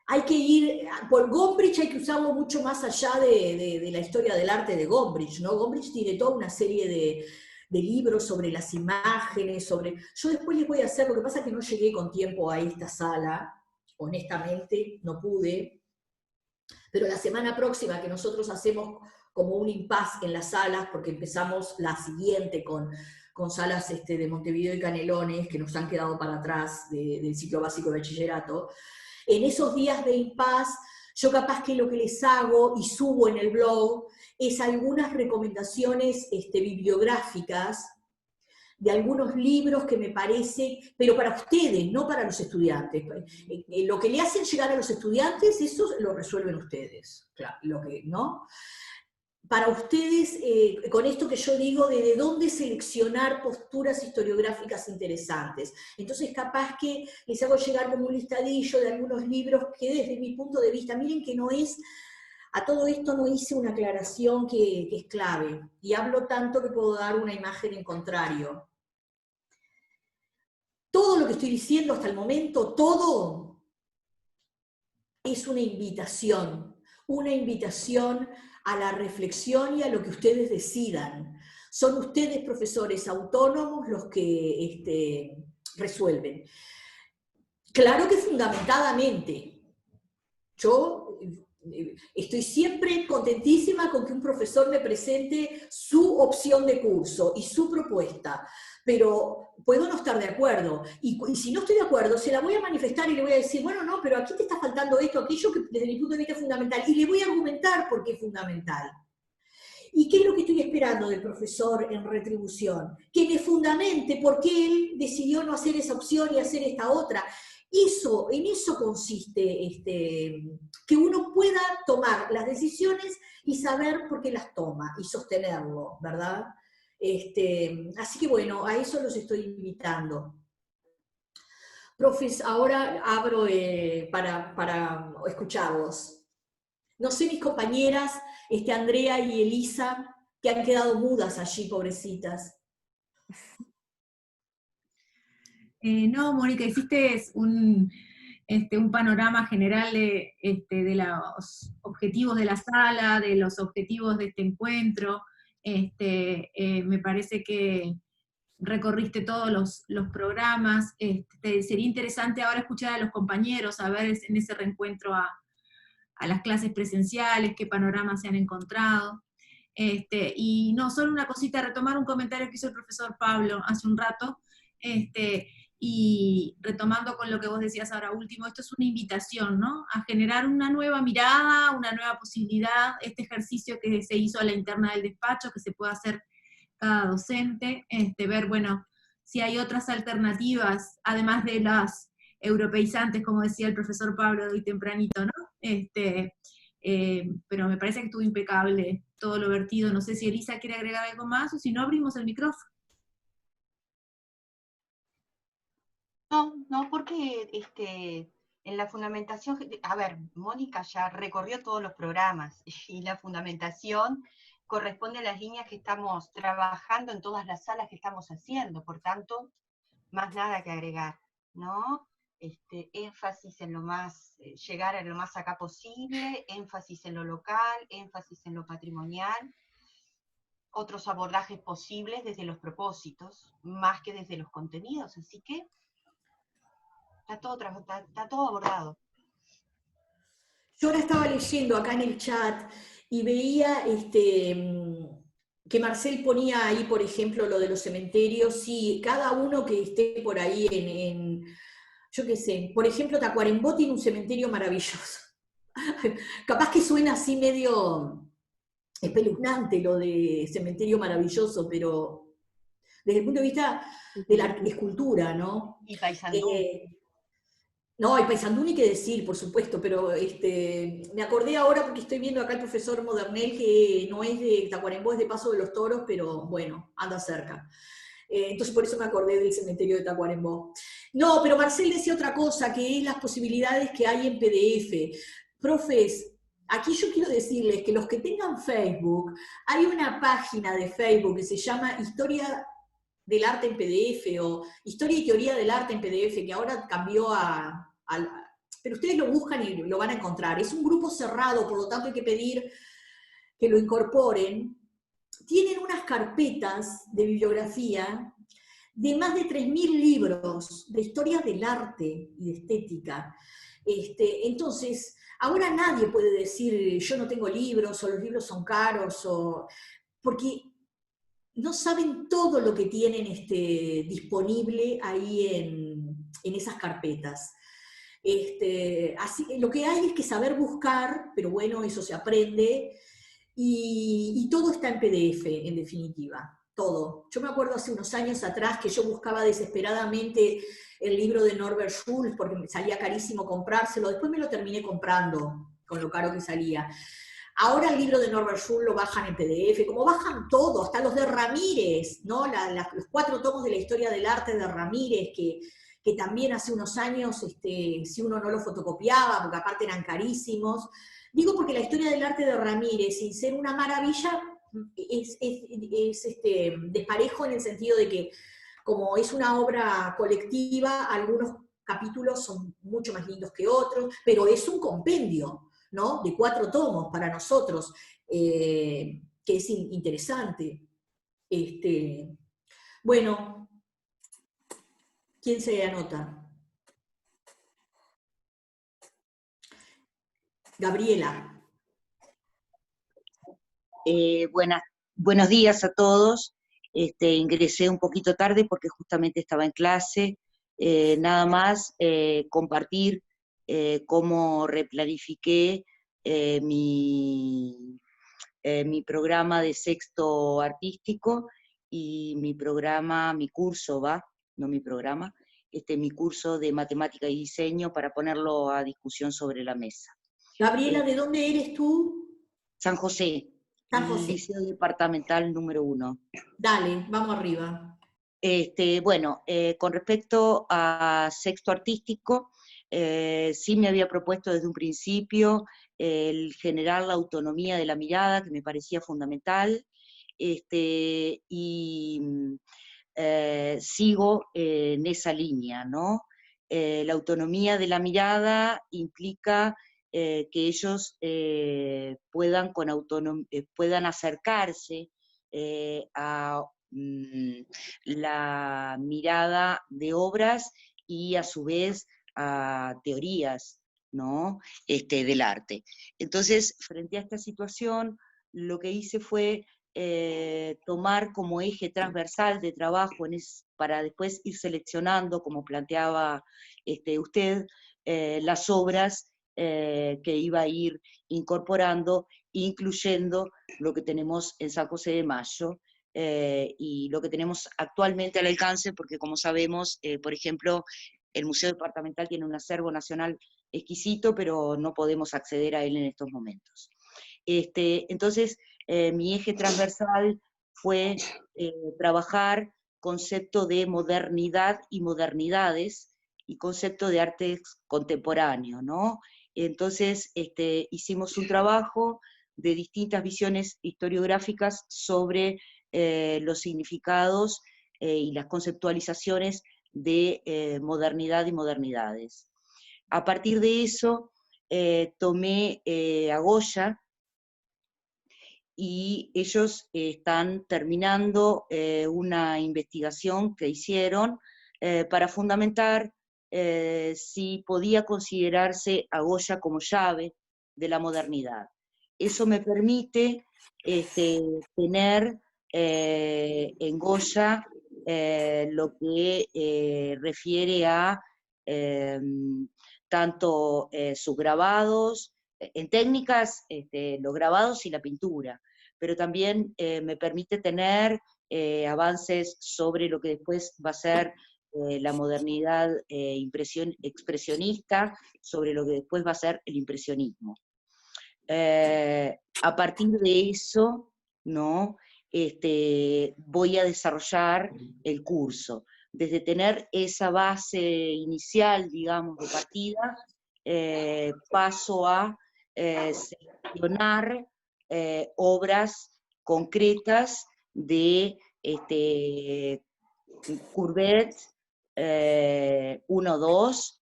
Hay que ir, por Gombrich hay que usarlo mucho más allá de la historia del arte de Gombrich, ¿no? Gombrich tiene toda una serie de libros sobre las imágenes, yo después les voy a hacer, lo que pasa es que no llegué con tiempo a esta sala, honestamente, no pude, pero la semana próxima que nosotros hacemos como un impasse en las salas, porque empezamos la siguiente con salas de Montevideo y Canelones, que nos han quedado para atrás del ciclo básico de bachillerato. En esos días de impasse, yo capaz que lo que les hago y subo en el blog es algunas recomendaciones bibliográficas de algunos libros que me parece, pero para ustedes, no para los estudiantes. Lo que le hacen llegar a los estudiantes, eso lo resuelven ustedes, claro, lo que, ¿no? Para ustedes, con esto que yo digo, de dónde seleccionar posturas historiográficas interesantes. Entonces, capaz que les hago llegar como un listadillo de algunos libros que desde mi punto de vista, miren que no es, a todo esto no hice una aclaración que es clave, y hablo tanto que puedo dar una imagen en contrario. Todo lo que estoy diciendo hasta el momento, todo es una invitación a la reflexión y a lo que ustedes decidan. Son ustedes, profesores autónomos, los que resuelven. Claro que fundamentadamente. Yo estoy siempre contentísima con que un profesor me presente su opción de curso y su propuesta, pero puedo no estar de acuerdo, y si no estoy de acuerdo, se la voy a manifestar y le voy a decir, bueno, no, pero aquí te está faltando esto, aquello que desde mi punto de vista es fundamental, y le voy a argumentar por qué es fundamental. ¿Y qué es lo que estoy esperando del profesor en retribución? Que me fundamente por qué él decidió no hacer esa opción y hacer esta otra. En eso consiste que uno pueda tomar las decisiones y saber por qué las toma y sostenerlo, ¿verdad? Así que bueno, a eso los estoy invitando. Profes, ahora abro para escucharlos. No sé, mis compañeras, Andrea y Elisa, que han quedado mudas allí, pobrecitas. No, Mónica, hiciste un panorama general de los objetivos de la sala, de los objetivos de este encuentro. Me parece que recorriste todos los programas. Sería interesante ahora escuchar a los compañeros, a ver en ese reencuentro a las clases presenciales, qué panoramas se han encontrado. Y no, solo una cosita, retomar un comentario que hizo el profesor Pablo hace un rato, y retomando con lo que vos decías ahora último, esto es una invitación, ¿no? A generar una nueva mirada, una nueva posibilidad, este ejercicio que se hizo a la interna del despacho, que se puede hacer cada docente, ver, bueno, si hay otras alternativas, además de las europeizantes, como decía el profesor Pablo hoy tempranito, ¿no? Pero me parece que estuvo impecable todo lo vertido. No sé si Elisa quiere agregar algo más, o si no, abrimos el micrófono. No, porque en la fundamentación, a ver, Mónica ya recorrió todos los programas y la fundamentación corresponde a las líneas que estamos trabajando en todas las salas que estamos haciendo, por tanto, más nada que agregar, ¿no? Énfasis en lo más, llegar a lo más acá posible, énfasis en lo local, énfasis en lo patrimonial, otros abordajes posibles desde los propósitos, más que desde los contenidos, así que está todo abordado. Yo ahora estaba leyendo acá en el chat y veía que Marcel ponía ahí, por ejemplo, lo de los cementerios, sí, cada uno que esté por ahí yo qué sé, por ejemplo, Tacuarembó tiene un cementerio maravilloso. Capaz que suena así medio espeluznante lo de cementerio maravilloso, pero desde el punto de vista de la escultura, ¿no? Y Paysandú. No, hay Paysandú ni que decir, por supuesto, pero me acordé ahora porque estoy viendo acá al profesor Modernel, que no es de Tacuarembó, es de Paso de los Toros, pero bueno, anda cerca. Entonces por eso me acordé del cementerio de Tacuarembó. No, pero Marcel decía otra cosa, que es las posibilidades que hay en PDF. Profes, aquí yo quiero decirles que los que tengan Facebook, hay una página de Facebook que se llama Historia del Arte en PDF, o Historia y Teoría del Arte en PDF, que ahora cambió pero ustedes lo buscan y lo van a encontrar. Es un grupo cerrado, por lo tanto hay que pedir que lo incorporen. Tienen unas carpetas de bibliografía de más de 3.000 libros de historia del arte y de estética. Entonces, ahora nadie puede decir, yo no tengo libros, o los libros son caros, porque no saben todo lo que tienen disponible ahí en esas carpetas. Así, lo que hay es que saber buscar, pero bueno, eso se aprende, y todo está en PDF, en definitiva. todo. Yo me acuerdo hace unos años atrás que yo buscaba desesperadamente el libro de Norbert Schulz porque me salía carísimo comprárselo, después me lo terminé comprando con lo caro que salía. Ahora el libro de Norbert Schulz lo bajan en PDF, como bajan todo, hasta los de Ramírez, ¿no? Los 4 tomos de la historia del arte de Ramírez, que también hace unos años, si uno no lo fotocopiaba, porque aparte eran carísimos. Digo porque la historia del arte de Ramírez, sin ser una maravilla, es desparejo en el sentido de que, como es una obra colectiva, algunos capítulos son mucho más lindos que otros, pero es un compendio, ¿no? De 4 tomos para nosotros, que es interesante. Bueno, ¿quién se anota? Gabriela. Buenos días a todos. Ingresé un poquito tarde porque justamente estaba en clase. Nada más compartir cómo replanifiqué mi programa de sexto artístico y mi curso mi curso de matemática y diseño para ponerlo a discusión sobre la mesa. Gabriela, ¿de dónde eres tú? San José. San José. Liceo Departamental número 1. Dale, vamos arriba. Bueno, con respecto a sexto artístico, sí me había propuesto desde un principio el generar la autonomía de la mirada, que me parecía fundamental, y sigo en esa línea, ¿no? La autonomía de la mirada implica que ellos puedan acercarse a la mirada de obras y a su vez a teorías, ¿no? Del arte. Entonces, frente a esta situación, lo que hice fue tomar como eje transversal de trabajo para después ir seleccionando, como planteaba usted, las obras que iba a ir incorporando, incluyendo lo que tenemos en San José de Mayo, y lo que tenemos actualmente al alcance, porque como sabemos, por ejemplo, el Museo Departamental tiene un acervo nacional exquisito, pero no podemos acceder a él en estos momentos. Entonces, mi eje transversal fue trabajar concepto de modernidad y modernidades, y concepto de arte contemporáneo, ¿no? Entonces, hicimos un trabajo de distintas visiones historiográficas sobre los significados y las conceptualizaciones de modernidad y modernidades. A partir de eso, tomé a Goya, y ellos están terminando una investigación que hicieron para fundamentar si podía considerarse a Goya como llave de la modernidad. Eso me permite tener en Goya lo que refiere a tanto sus grabados, en técnicas, los grabados y la pintura, pero también me permite tener avances sobre lo que después va a ser la modernidad expresionista, sobre lo que después va a ser el impresionismo. A partir de eso, ¿no? Voy a desarrollar el curso. Desde tener esa base inicial, digamos, de partida, paso a seleccionar obras concretas de Courbet, 1-2,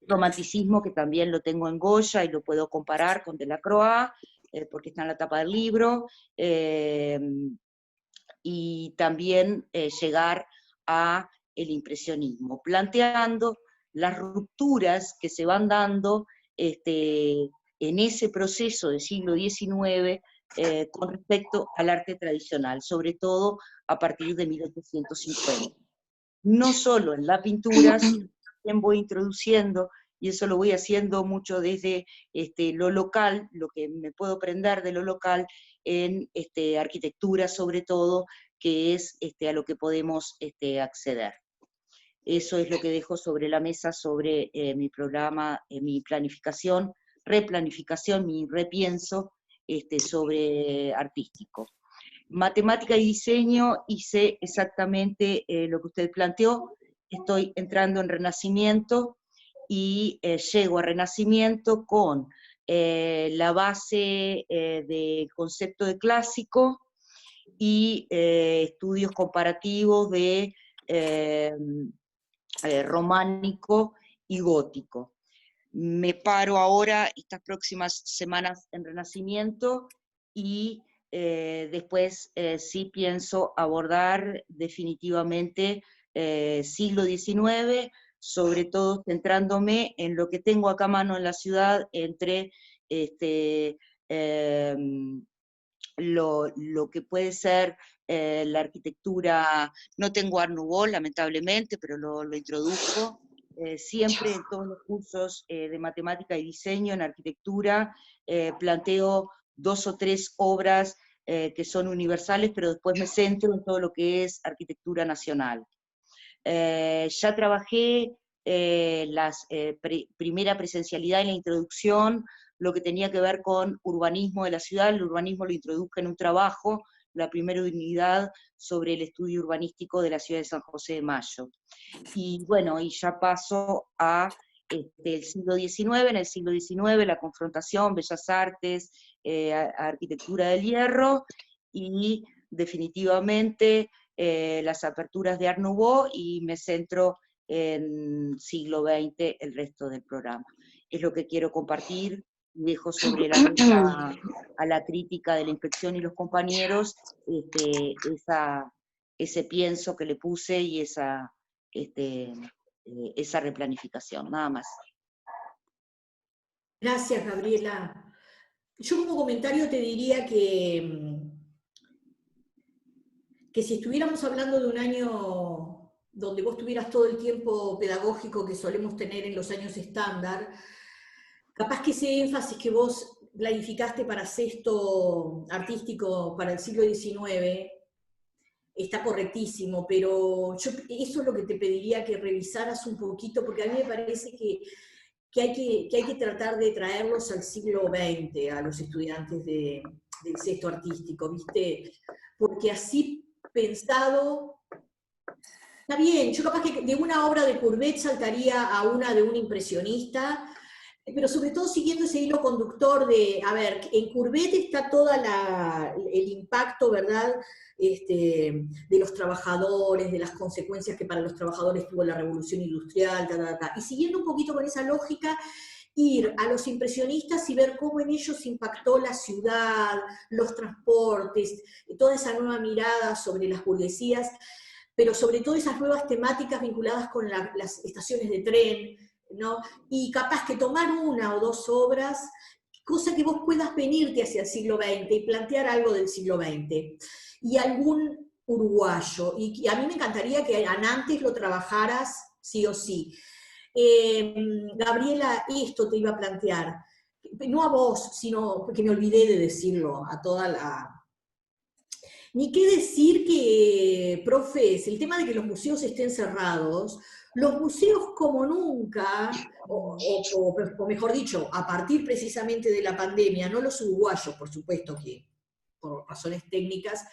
romanticismo, que también lo tengo en Goya y lo puedo comparar con Delacroix, porque está en la tapa del libro, y también llegar a el impresionismo, planteando las rupturas que se van dando en ese proceso del siglo XIX con respecto al arte tradicional, sobre todo a partir de 1850. No solo en la pintura, sino también voy introduciendo, y eso lo voy haciendo mucho desde lo local, lo que me puedo aprender de lo local, en arquitectura sobre todo, que es a lo que podemos acceder. Eso es lo que dejo sobre la mesa sobre mi programa, mi planificación, replanificación, mi repienso sobre artístico. Matemática y diseño, hice exactamente lo que usted planteó, estoy entrando en Renacimiento y llego a Renacimiento con la base de concepto de clásico y estudios comparativos de románico y gótico. Me paro ahora, estas próximas semanas, en Renacimiento, y después sí pienso abordar definitivamente siglo XIX, sobre todo centrándome en lo que tengo acá a mano en la ciudad, entre lo que puede ser la arquitectura. No tengo Art Nouveau, lamentablemente, pero lo introduzco. Siempre en todos los cursos de matemática y diseño en arquitectura planteo 2 o 3 obras que son universales, pero después me centro en todo lo que es arquitectura nacional. Ya trabajé primera presencialidad en la introducción, lo que tenía que ver con urbanismo de la ciudad. El urbanismo lo introduje en un trabajo, la primera unidad sobre el estudio urbanístico de la ciudad de San José de Mayo. Y bueno, y ya paso a el siglo XIX. En el siglo XIX la confrontación, Bellas Artes, arquitectura del hierro, y definitivamente las aperturas de Art Nouveau, y me centro en siglo XX el resto del programa. Es lo que quiero compartir. Dejo sobre la mesa a la crítica de la inspección y los compañeros ese pienso que le puse y esa replanificación, nada más. Gracias, Gabriela. Yo como comentario te diría que si estuviéramos hablando de un año donde vos tuvieras todo el tiempo pedagógico que solemos tener en los años estándar, capaz que ese énfasis que vos planificaste para sexto artístico para el siglo XIX está correctísimo, pero yo eso es lo que te pediría que revisaras un poquito, porque a mí me parece que hay que tratar de traerlos al siglo XX, a los estudiantes del sexto artístico, ¿viste? Porque así pensado, está bien, yo capaz que de una obra de Courbet saltaría a una de un impresionista, pero sobre todo siguiendo ese hilo conductor de, a ver, en Courbet está todo el impacto, ¿verdad?, de los trabajadores, de las consecuencias que para los trabajadores tuvo la revolución industrial, y siguiendo un poquito con esa lógica, ir a los impresionistas y ver cómo en ellos impactó la ciudad, los transportes, toda esa nueva mirada sobre las burguesías, pero sobre todo esas nuevas temáticas vinculadas con las estaciones de tren, ¿no? Y capaz que tomar una o dos obras, cosa que vos puedas venirte hacia el siglo XX y plantear algo del siglo XX. Y algún uruguayo, y a mí me encantaría que antes lo trabajaras sí o sí. Gabriela, esto te iba a plantear, no a vos, sino porque me olvidé de decirlo a toda la... Ni qué decir que, profes, el tema de que los museos estén cerrados, los museos como nunca, o mejor dicho, a partir precisamente de la pandemia, no los uruguayos, por supuesto que por razones técnicas,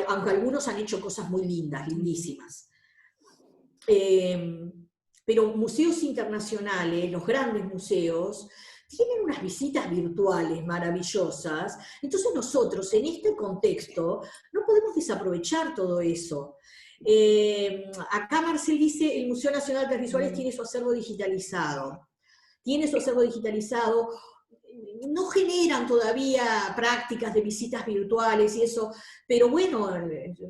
aunque algunos han hecho cosas muy lindas, lindísimas. Pero museos internacionales, los grandes museos, tienen unas visitas virtuales maravillosas, entonces nosotros en este contexto no podemos desaprovechar todo eso. Acá Marcel dice, el Museo Nacional de Artes Visuales tiene su acervo digitalizado. No generan todavía prácticas de visitas virtuales y eso, pero bueno,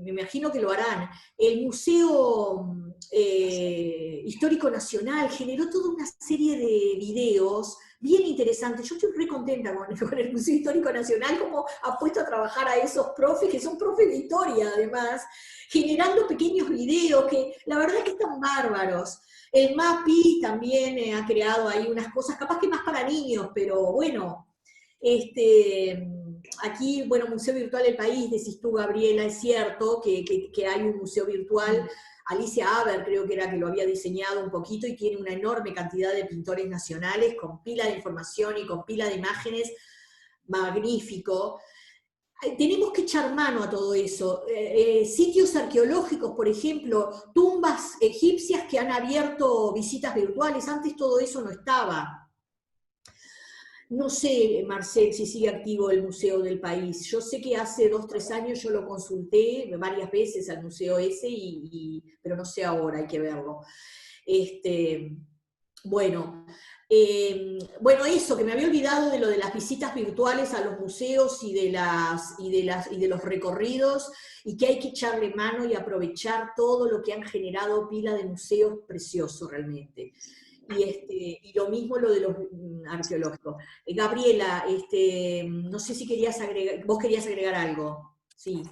me imagino que lo harán. El Museo Histórico Nacional generó toda una serie de videos bien interesantes. Yo estoy re contenta con el Museo Histórico Nacional, como ha puesto a trabajar a esos profes, que son profes de historia además, generando pequeños videos que la verdad es que están bárbaros. El MAPI también ha creado ahí unas cosas, capaz que más para niños, pero bueno, Aquí, bueno, Museo Virtual del País, decís tú, Gabriela, es cierto que hay un museo virtual. Alicia Aber creo que era que lo había diseñado un poquito y tiene una enorme cantidad de pintores nacionales con pila de información y con pila de imágenes, magnífico. Tenemos que echar mano a todo eso. Sitios arqueológicos, por ejemplo, tumbas egipcias que han abierto visitas virtuales, antes todo eso no estaba. No sé, Marcel, si sigue activo el Museo del País. Yo sé que hace 2 o 3 años yo lo consulté varias veces al museo ese, pero no sé ahora, hay que verlo. Bueno, eso, que me había olvidado de lo de las visitas virtuales a los museos y de los recorridos, y que hay que echarle mano y aprovechar todo lo que han generado pila de museos preciosos realmente. Y lo mismo lo de los arqueológicos. Gabriela, no sé si vos querías agregar algo. Sí.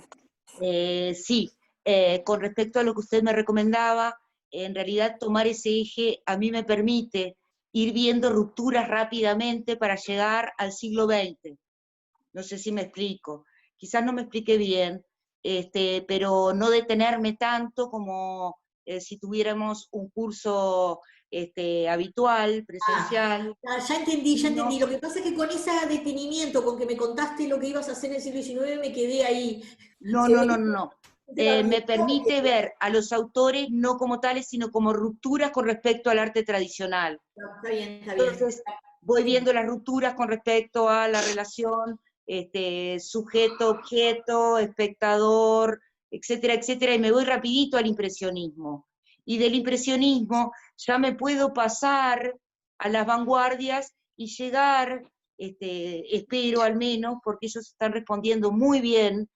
Sí, con respecto a lo que usted me recomendaba, en realidad tomar ese eje a mí me permite ir viendo rupturas rápidamente para llegar al siglo XX. No sé si me explico. Quizás no me expliqué bien, pero no detenerme tanto como si tuviéramos un curso habitual, presencial. Ya entendí. No, Lo que pasa es que con ese detenimiento, con que me contaste lo que ibas a hacer en el siglo XIX, me quedé ahí. no. Me permite ver a los autores no como tales, sino como rupturas con respecto al arte tradicional. Está bien. Entonces, voy viendo las rupturas con respecto a la relación sujeto-objeto, espectador, etcétera, etcétera, y me voy rapidito al impresionismo. Y del impresionismo ya me puedo pasar a las vanguardias y llegar, espero al menos, porque ellos están respondiendo muy bien,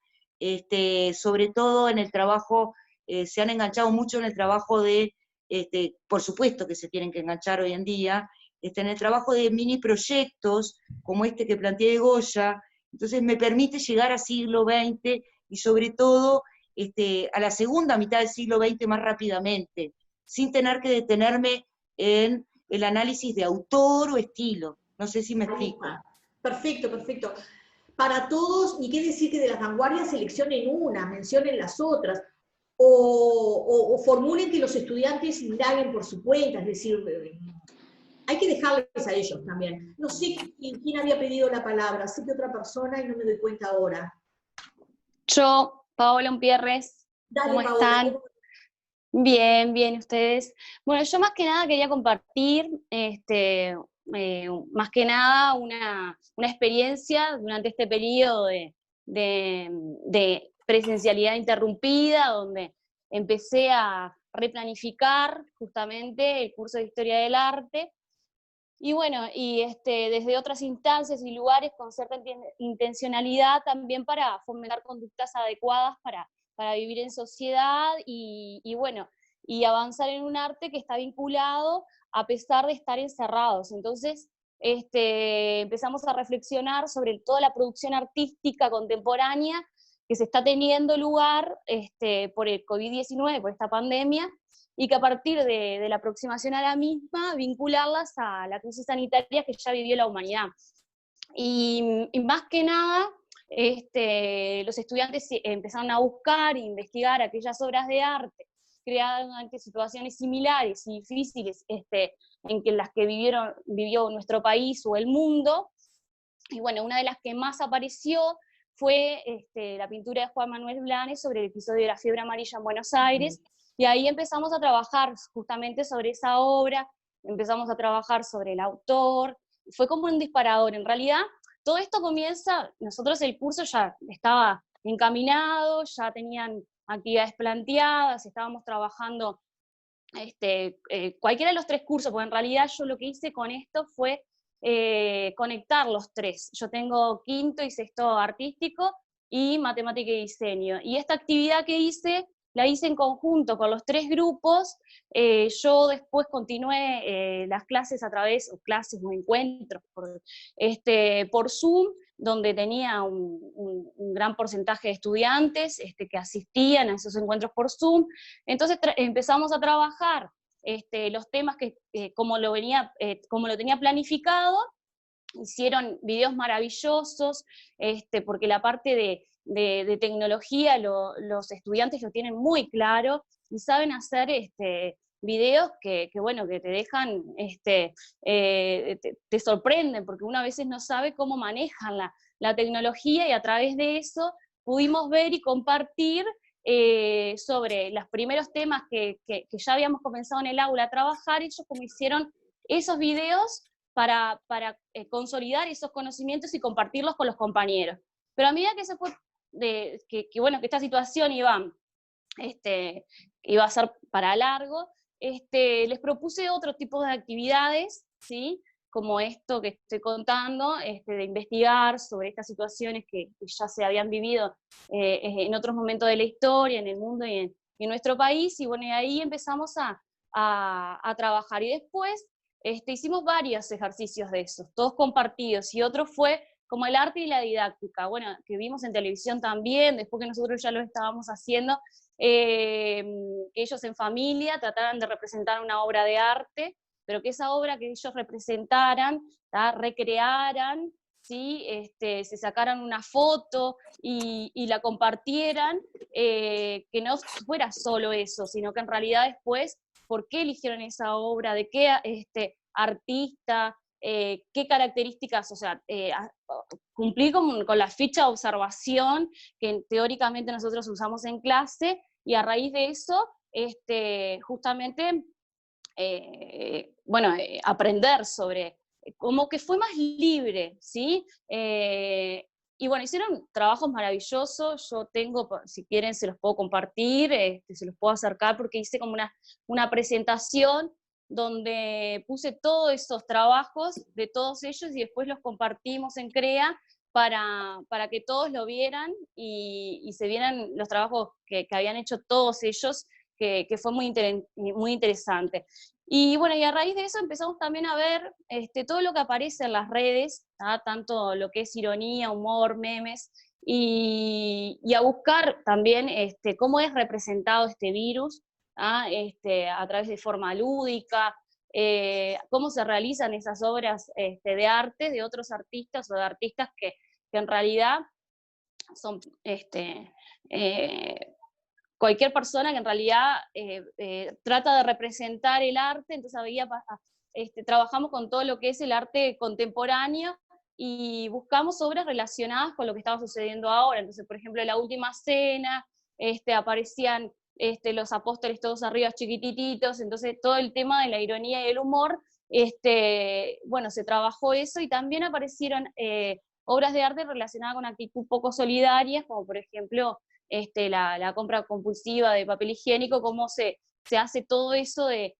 sobre todo en el trabajo, se han enganchado mucho en el trabajo de, por supuesto que se tienen que enganchar hoy en día, en el trabajo de mini proyectos, como este que planteé de Goya. Entonces me permite llegar al siglo XX y sobre todo a la segunda mitad del siglo XX más rápidamente, sin tener que detenerme en el análisis de autor o estilo. No sé si me explico. Perfecto. Para todos, ni qué decir que de las vanguardias seleccionen una, mencionen las otras, o formulen que los estudiantes indaguen por su cuenta, es decir, hay que dejarles a ellos también. No sé quién había pedido la palabra, sé que otra persona y no me doy cuenta ahora. Yo, Paola Umpierres. Dale, ¿Cómo Paola, están? Bien, ustedes. Bueno, yo más que nada quería compartir, más que nada, una experiencia durante este periodo de presencialidad interrumpida, donde empecé a replanificar justamente el curso de Historia del Arte. Y bueno, desde otras instancias y lugares con cierta intencionalidad también para fomentar conductas adecuadas para vivir en sociedad y bueno, y avanzar en un arte que está vinculado a pesar de estar encerrados. Entonces, empezamos a reflexionar sobre toda la producción artística contemporánea que se está teniendo lugar por el COVID-19, por esta pandemia, y que a partir de la aproximación a la misma, vincularlas a la crisis sanitaria que ya vivió la humanidad. Y más que nada, los estudiantes empezaron a buscar e investigar aquellas obras de arte creadas ante situaciones similares y difíciles en las que vivió nuestro país o el mundo. Y bueno, una de las que más apareció fue la pintura de Juan Manuel Blanes sobre el episodio de la fiebre amarilla en Buenos Aires, y ahí empezamos a trabajar justamente sobre esa obra, empezamos a trabajar sobre el autor, fue como un disparador. En realidad, todo esto comienza, nosotros el curso ya estaba encaminado, ya tenían actividades planteadas, estábamos trabajando cualquiera de los 3 cursos, porque en realidad yo lo que hice con esto fue conectar los 3. Yo tengo quinto y sexto artístico y matemática y diseño. Y esta actividad que hice, la hice en conjunto con los 3 grupos. Yo después continué las clases a través, clases o encuentros por Zoom, donde tenía un gran porcentaje de estudiantes que asistían a esos encuentros por Zoom. Entonces empezamos a trabajar los temas como lo tenía planificado, hicieron videos maravillosos, porque la parte de tecnología los estudiantes lo tienen muy claro y saben hacer videos que bueno, que te dejan, te sorprenden, porque uno a veces no sabe cómo manejan la tecnología, y a través de eso pudimos ver y compartir sobre los primeros temas que ya habíamos comenzado en el aula a trabajar. Ellos como hicieron esos videos para consolidar esos conocimientos y compartirlos con los compañeros. Pero a medida que se fue, bueno, que esta situación iba a ser para largo, les propuse otro tipo de actividades, ¿sí? Como esto que estoy contando, de investigar sobre estas situaciones que ya se habían vivido en otros momentos de la historia, en el mundo y en nuestro país, y bueno, y ahí empezamos a trabajar. Y después hicimos varios ejercicios de esos, todos compartidos, y otro fue como el arte y la didáctica, bueno, que vimos en televisión también, después que nosotros ya lo estábamos haciendo, que ellos en familia trataran de representar una obra de arte, pero que esa obra que ellos representaran, recrearan, ¿sí? Se sacaran una foto y la compartieran, que no fuera solo eso, sino que en realidad después, ¿por qué eligieron esa obra? ¿De qué artista? ¿Qué características? O sea, cumplir con la ficha de observación que teóricamente nosotros usamos en clase, y a raíz de eso, justamente, bueno, aprender sobre, como que fue más libre, ¿sí? Y bueno, hicieron trabajos maravillosos. Yo tengo, si quieren se los puedo compartir, se los puedo acercar, porque hice como una presentación donde puse todos esos trabajos de todos ellos y después los compartimos en CREA para que todos lo vieran y se vieran los trabajos que habían hecho todos ellos, que fue muy interesante. Y bueno, y a raíz de eso empezamos también a ver todo lo que aparece en las redes, tanto lo que es ironía, humor, memes, y a buscar también cómo es representado este virus, a través de forma lúdica, cómo se realizan esas obras de arte de otros artistas o de artistas que en realidad son cualquier persona que en realidad trata de representar el arte. Entonces trabajamos con todo lo que es el arte contemporáneo y buscamos obras relacionadas con lo que estaba sucediendo ahora. Entonces, por ejemplo, en La Última Cena aparecían los apóstoles todos arriba chiquititos, entonces todo el tema de la ironía y el humor, bueno, se trabajó eso, y también aparecieron obras de arte relacionadas con actitud poco solidarias, como por ejemplo la compra compulsiva de papel higiénico, cómo se hace todo eso de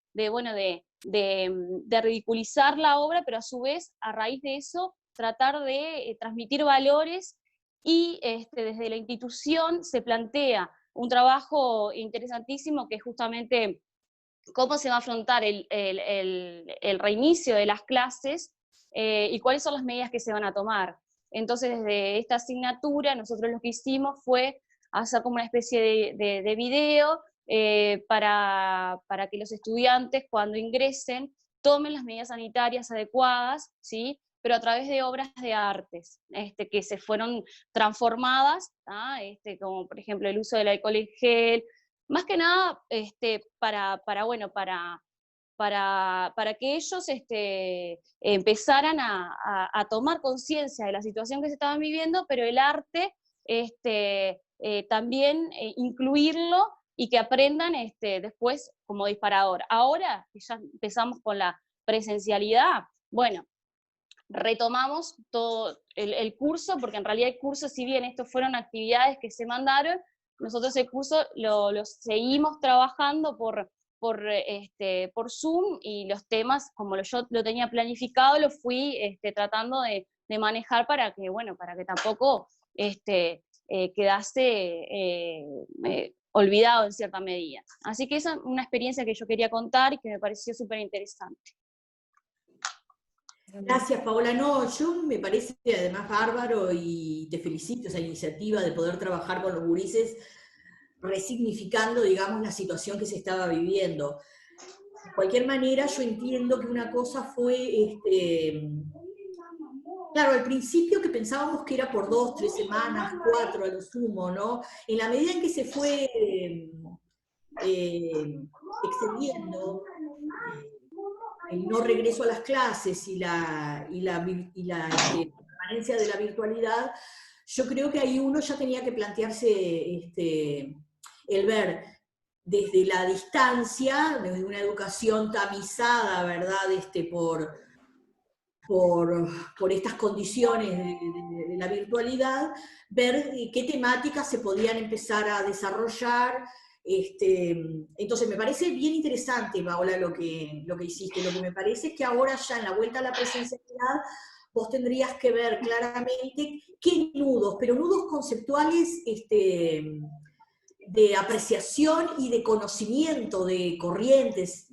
ridiculizar la obra, pero a su vez, a raíz de eso, tratar de transmitir valores, y desde la institución se plantea un trabajo interesantísimo, que es justamente cómo se va a afrontar el reinicio de las clases y cuáles son las medidas que se van a tomar. Entonces, desde esta asignatura, nosotros lo que hicimos fue hacer como una especie de video para que los estudiantes, cuando ingresen, tomen las medidas sanitarias adecuadas, ¿sí? Pero a través de obras de artes, que se fueron transformadas, como por ejemplo el uso del alcohol en gel, más que nada para que ellos empezaran a tomar conciencia de la situación que se estaban viviendo, pero el arte también incluirlo, y que aprendan después como disparador. Ahora que ya empezamos con la presencialidad, bueno, retomamos todo el curso, porque en realidad el curso, si bien estos fueron actividades que se mandaron, nosotros el curso lo seguimos trabajando por Zoom, y los temas, como yo lo tenía planificado, lo fui tratando de manejar para que tampoco quedase olvidado en cierta medida. Así que esa es una experiencia que yo quería contar y que me pareció súper interesante. Gracias, Paola. No, yo me parece además bárbaro, y te felicito esa iniciativa de poder trabajar con los gurises, resignificando, digamos, la situación que se estaba viviendo. De cualquier manera, yo entiendo que una cosa fue Claro, al principio que pensábamos que era por 2, 3 semanas, 4 a lo sumo, ¿no? En la medida en que se fue excediendo el no regreso a las clases y la permanencia de la virtualidad, yo creo que ahí uno ya tenía que plantearse el ver desde la distancia, desde una educación tamizada, ¿verdad? Por estas condiciones de la virtualidad, ver qué temáticas se podían empezar a desarrollar. Entonces me parece bien interesante, Paola, lo que hiciste. Lo que me parece es que ahora ya en la vuelta a la presencialidad vos tendrías que ver claramente qué nudos, pero nudos conceptuales de apreciación y de conocimiento de corrientes.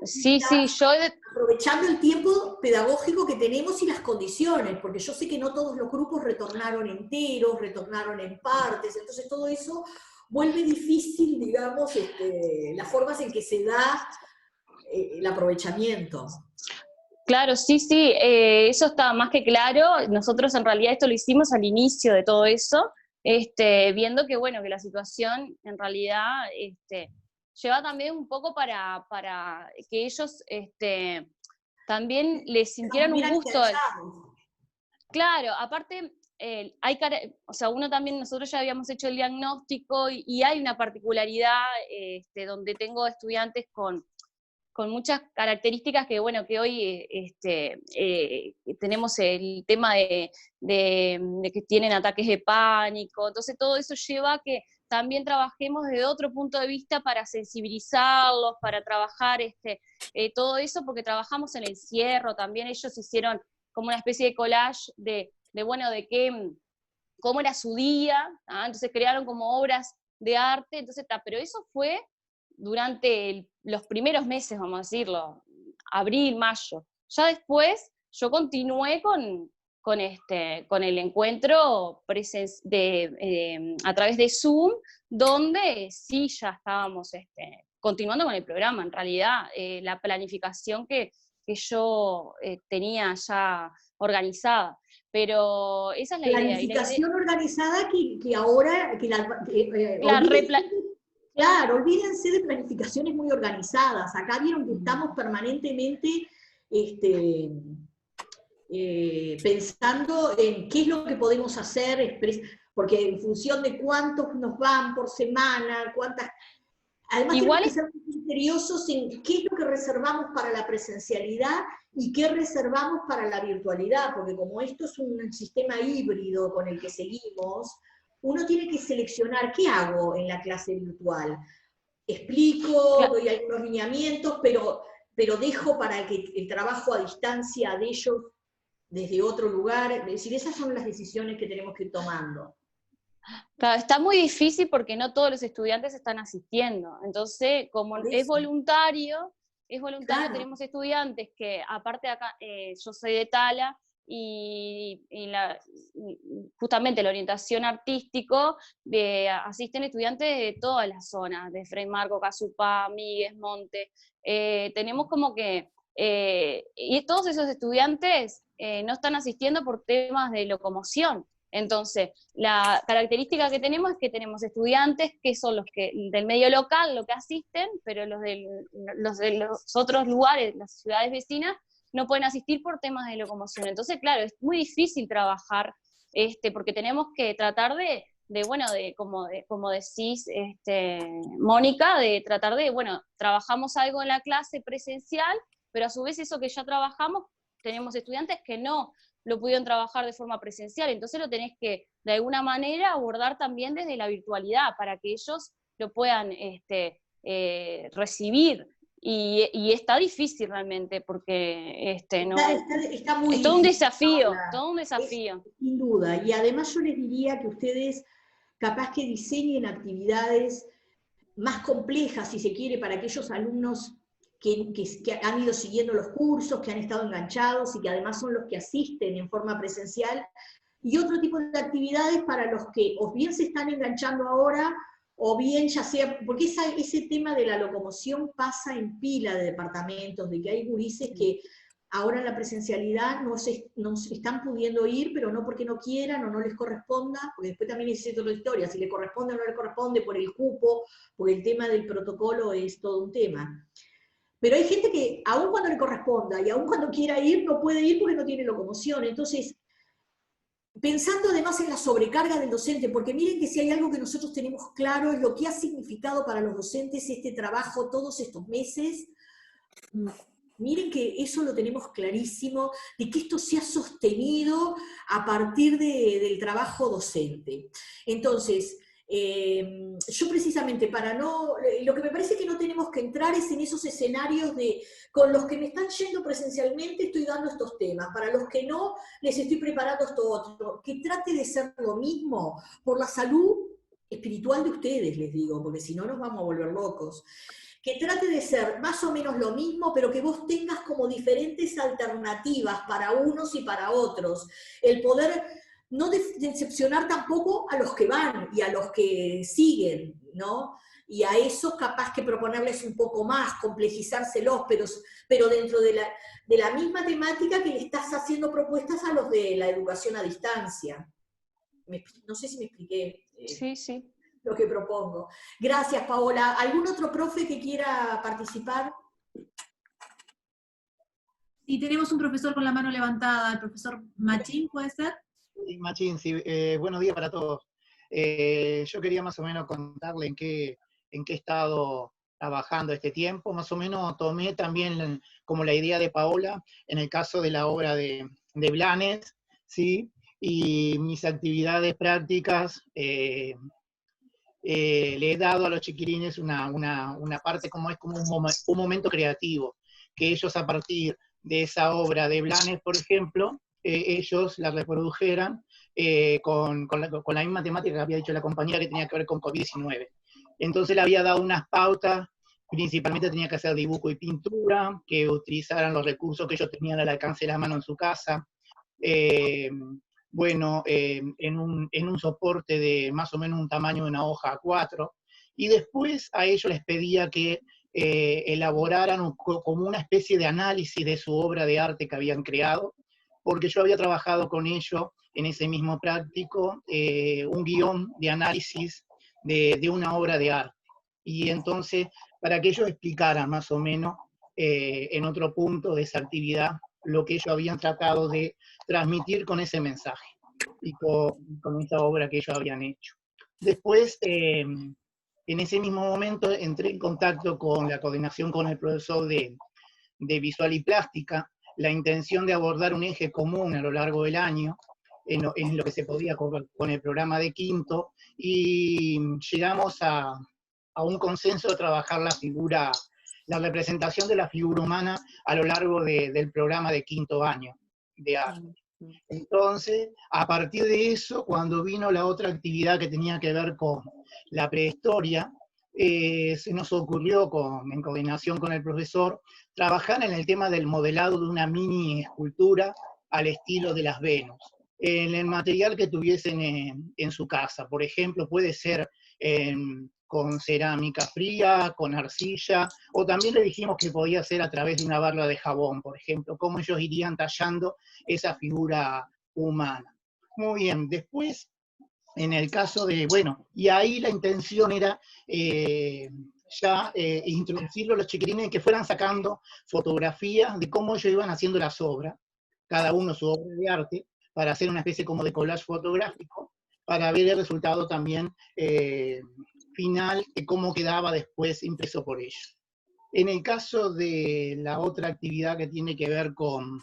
Sí, yo... Aprovechando el tiempo pedagógico que tenemos y las condiciones, porque yo sé que no todos los grupos retornaron enteros, retornaron en partes, entonces todo eso vuelve difícil, digamos, las formas en que se da el aprovechamiento. Claro, sí, eso está más que claro. Nosotros en realidad esto lo hicimos al inicio de todo eso, viendo que, bueno, que la situación en realidad lleva también un poco para que ellos también les sintieran un gusto. Claro, aparte, o sea, nosotros ya habíamos hecho el diagnóstico y hay una particularidad donde tengo estudiantes con muchas características que, bueno, que hoy tenemos el tema de que tienen ataques de pánico, entonces todo eso lleva a que también trabajemos desde otro punto de vista para sensibilizarlos, para trabajar todo eso, porque trabajamos en el cierre, también ellos hicieron como una especie de collage de cómo era su día, entonces crearon como obras de arte, entonces pero eso fue durante los primeros meses, vamos a decirlo, abril, mayo. Ya después yo continué con el encuentro a través de Zoom, donde sí ya estábamos continuando con el programa. En realidad, la planificación que yo tenía ya organizada. Pero esa es la idea. Planificación organizada que ahora... Claro, olvídense de planificaciones muy organizadas. Acá vieron que estamos permanentemente pensando en qué es lo que podemos hacer, porque en función de cuántos nos van por semana, Además tenemos que ser muy misteriosos en qué es lo que reservamos para la presencialidad y qué reservamos para la virtualidad, porque como esto es un sistema híbrido con el que seguimos, uno tiene que seleccionar qué hago en la clase virtual. Explico, doy algunos lineamientos, pero dejo para que el trabajo a distancia de ellos desde otro lugar. Es decir, esas son las decisiones que tenemos que ir tomando. Claro, está muy difícil porque no todos los estudiantes están asistiendo. Entonces, como es voluntario, claro. Tenemos estudiantes que, aparte de acá, yo soy de Tala, y justamente la orientación artístico asisten estudiantes de todas las zonas, de Fray Marcos, Casupá, Míguez, Monte. Tenemos como que, y todos esos estudiantes no están asistiendo por temas de locomoción. Entonces, la característica que tenemos es que tenemos estudiantes que son los que del medio local, lo que asisten, pero los de los otros lugares, las ciudades vecinas, no pueden asistir por temas de locomoción. Entonces, claro, es muy difícil trabajar, porque tenemos que tratar como decís, Mónica, de tratar de, trabajamos algo en la clase presencial, pero a su vez eso que ya trabajamos, tenemos estudiantes que no lo pudieron trabajar de forma presencial, entonces lo tenés que, de alguna manera, abordar también desde la virtualidad, para que ellos lo puedan recibir. Y está difícil realmente, porque está muy es todo un desafío, sin duda. Y además yo les diría que ustedes capaz que diseñen actividades más complejas, si se quiere, para aquellos alumnos que han ido siguiendo los cursos, que han estado enganchados y que además son los que asisten en forma presencial, y otro tipo de actividades para los que o bien se están enganchando ahora, o bien ya sea, porque ese tema de la locomoción pasa en pila de departamentos, de que hay gurises que ahora en la presencialidad no se están pudiendo ir, pero no porque no quieran o no les corresponda, porque después también necesito la historia, si le corresponde o no le corresponde por el cupo, porque el tema del protocolo es todo un tema. Pero hay gente que, aun cuando le corresponda y aun cuando quiera ir, no puede ir porque no tiene locomoción. Entonces, pensando además en la sobrecarga del docente, porque miren que si hay algo que nosotros tenemos claro es lo que ha significado para los docentes este trabajo todos estos meses. Miren que eso lo tenemos clarísimo, de que esto se ha sostenido a partir del trabajo docente. Entonces, yo precisamente lo que me parece que no tenemos que entrar es en esos escenarios de, con los que me están yendo presencialmente estoy dando estos temas, para los que no, les estoy preparando esto otro, que trate de ser lo mismo, por la salud espiritual de ustedes, les digo, porque si no nos vamos a volver locos. Que trate de ser más o menos lo mismo, pero que vos tengas como diferentes alternativas para unos y para otros. El poder no decepcionar tampoco a los que van y a los que siguen, ¿no? Y a eso capaz que proponerles un poco más, complejizárselos, pero dentro de la misma temática que le estás haciendo propuestas a los de la educación a distancia. No sé si me expliqué. Sí, sí. Lo que propongo. Gracias, Paola. ¿Algún otro profe que quiera participar? Sí, tenemos un profesor con la mano levantada, el profesor Machín, ¿puede ser? Sí, Machín, sí. Buenos días para todos. Yo quería más o menos contarle en qué he estado trabajando este tiempo. Más o menos tomé también como la idea de Paola en el caso de la obra de Blanes, ¿sí? Y mis actividades prácticas, le he dado a los chiquilines una parte como es como un momento creativo, que ellos a partir de esa obra de Blanes, por ejemplo, ellos la reprodujeran con la misma temática que había dicho la compañera, que tenía que ver con COVID-19. Entonces le había dado unas pautas, principalmente tenía que hacer dibujo y pintura, que utilizaran los recursos que ellos tenían al alcance de la mano en su casa, en un soporte de más o menos un tamaño de una hoja A4, y después a ellos les pedía que elaboraran como una especie de análisis de su obra de arte que habían creado, porque yo había trabajado con ellos en ese mismo práctico, un guión de análisis de una obra de arte. Y entonces, para que ellos explicaran más o menos en otro punto de esa actividad lo que ellos habían tratado de transmitir con ese mensaje y con esa obra que ellos habían hecho. Después, en ese mismo momento, entré en contacto con la coordinación con el profesor de Visual y Plástica, la intención de abordar un eje común a lo largo del año, en lo que se podía con el programa de quinto, y llegamos a un consenso de trabajar la representación de la figura humana a lo largo del programa de quinto año de arte. Entonces, a partir de eso, cuando vino la otra actividad que tenía que ver con la prehistoria, se nos ocurrió, en coordinación con el profesor, trabajar en el tema del modelado de una mini escultura al estilo de las Venus, en el material que tuviesen en su casa. Por ejemplo, puede ser con cerámica fría, con arcilla, o también le dijimos que podía ser a través de una barra de jabón, por ejemplo, cómo ellos irían tallando esa figura humana. Muy bien, después, en el caso de, y ahí la intención era introducirlo a los chiquilines, que fueran sacando fotografías de cómo ellos iban haciendo las obras, cada uno su obra de arte, para hacer una especie como de collage fotográfico, para ver el resultado también final de cómo quedaba después impreso por ellos. En el caso de la otra actividad que tiene que ver con...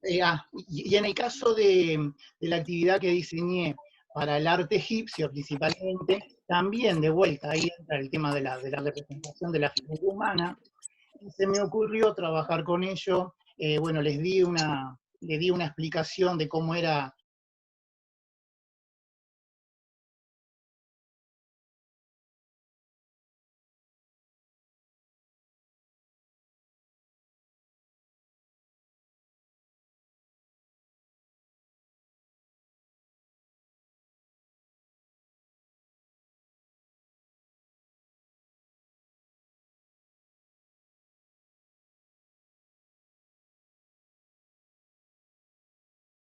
y en el caso de la actividad que diseñé para el arte egipcio principalmente, también de vuelta, ahí entra el tema de la representación de la figura humana, y se me ocurrió trabajar con ellos, les di una explicación de cómo era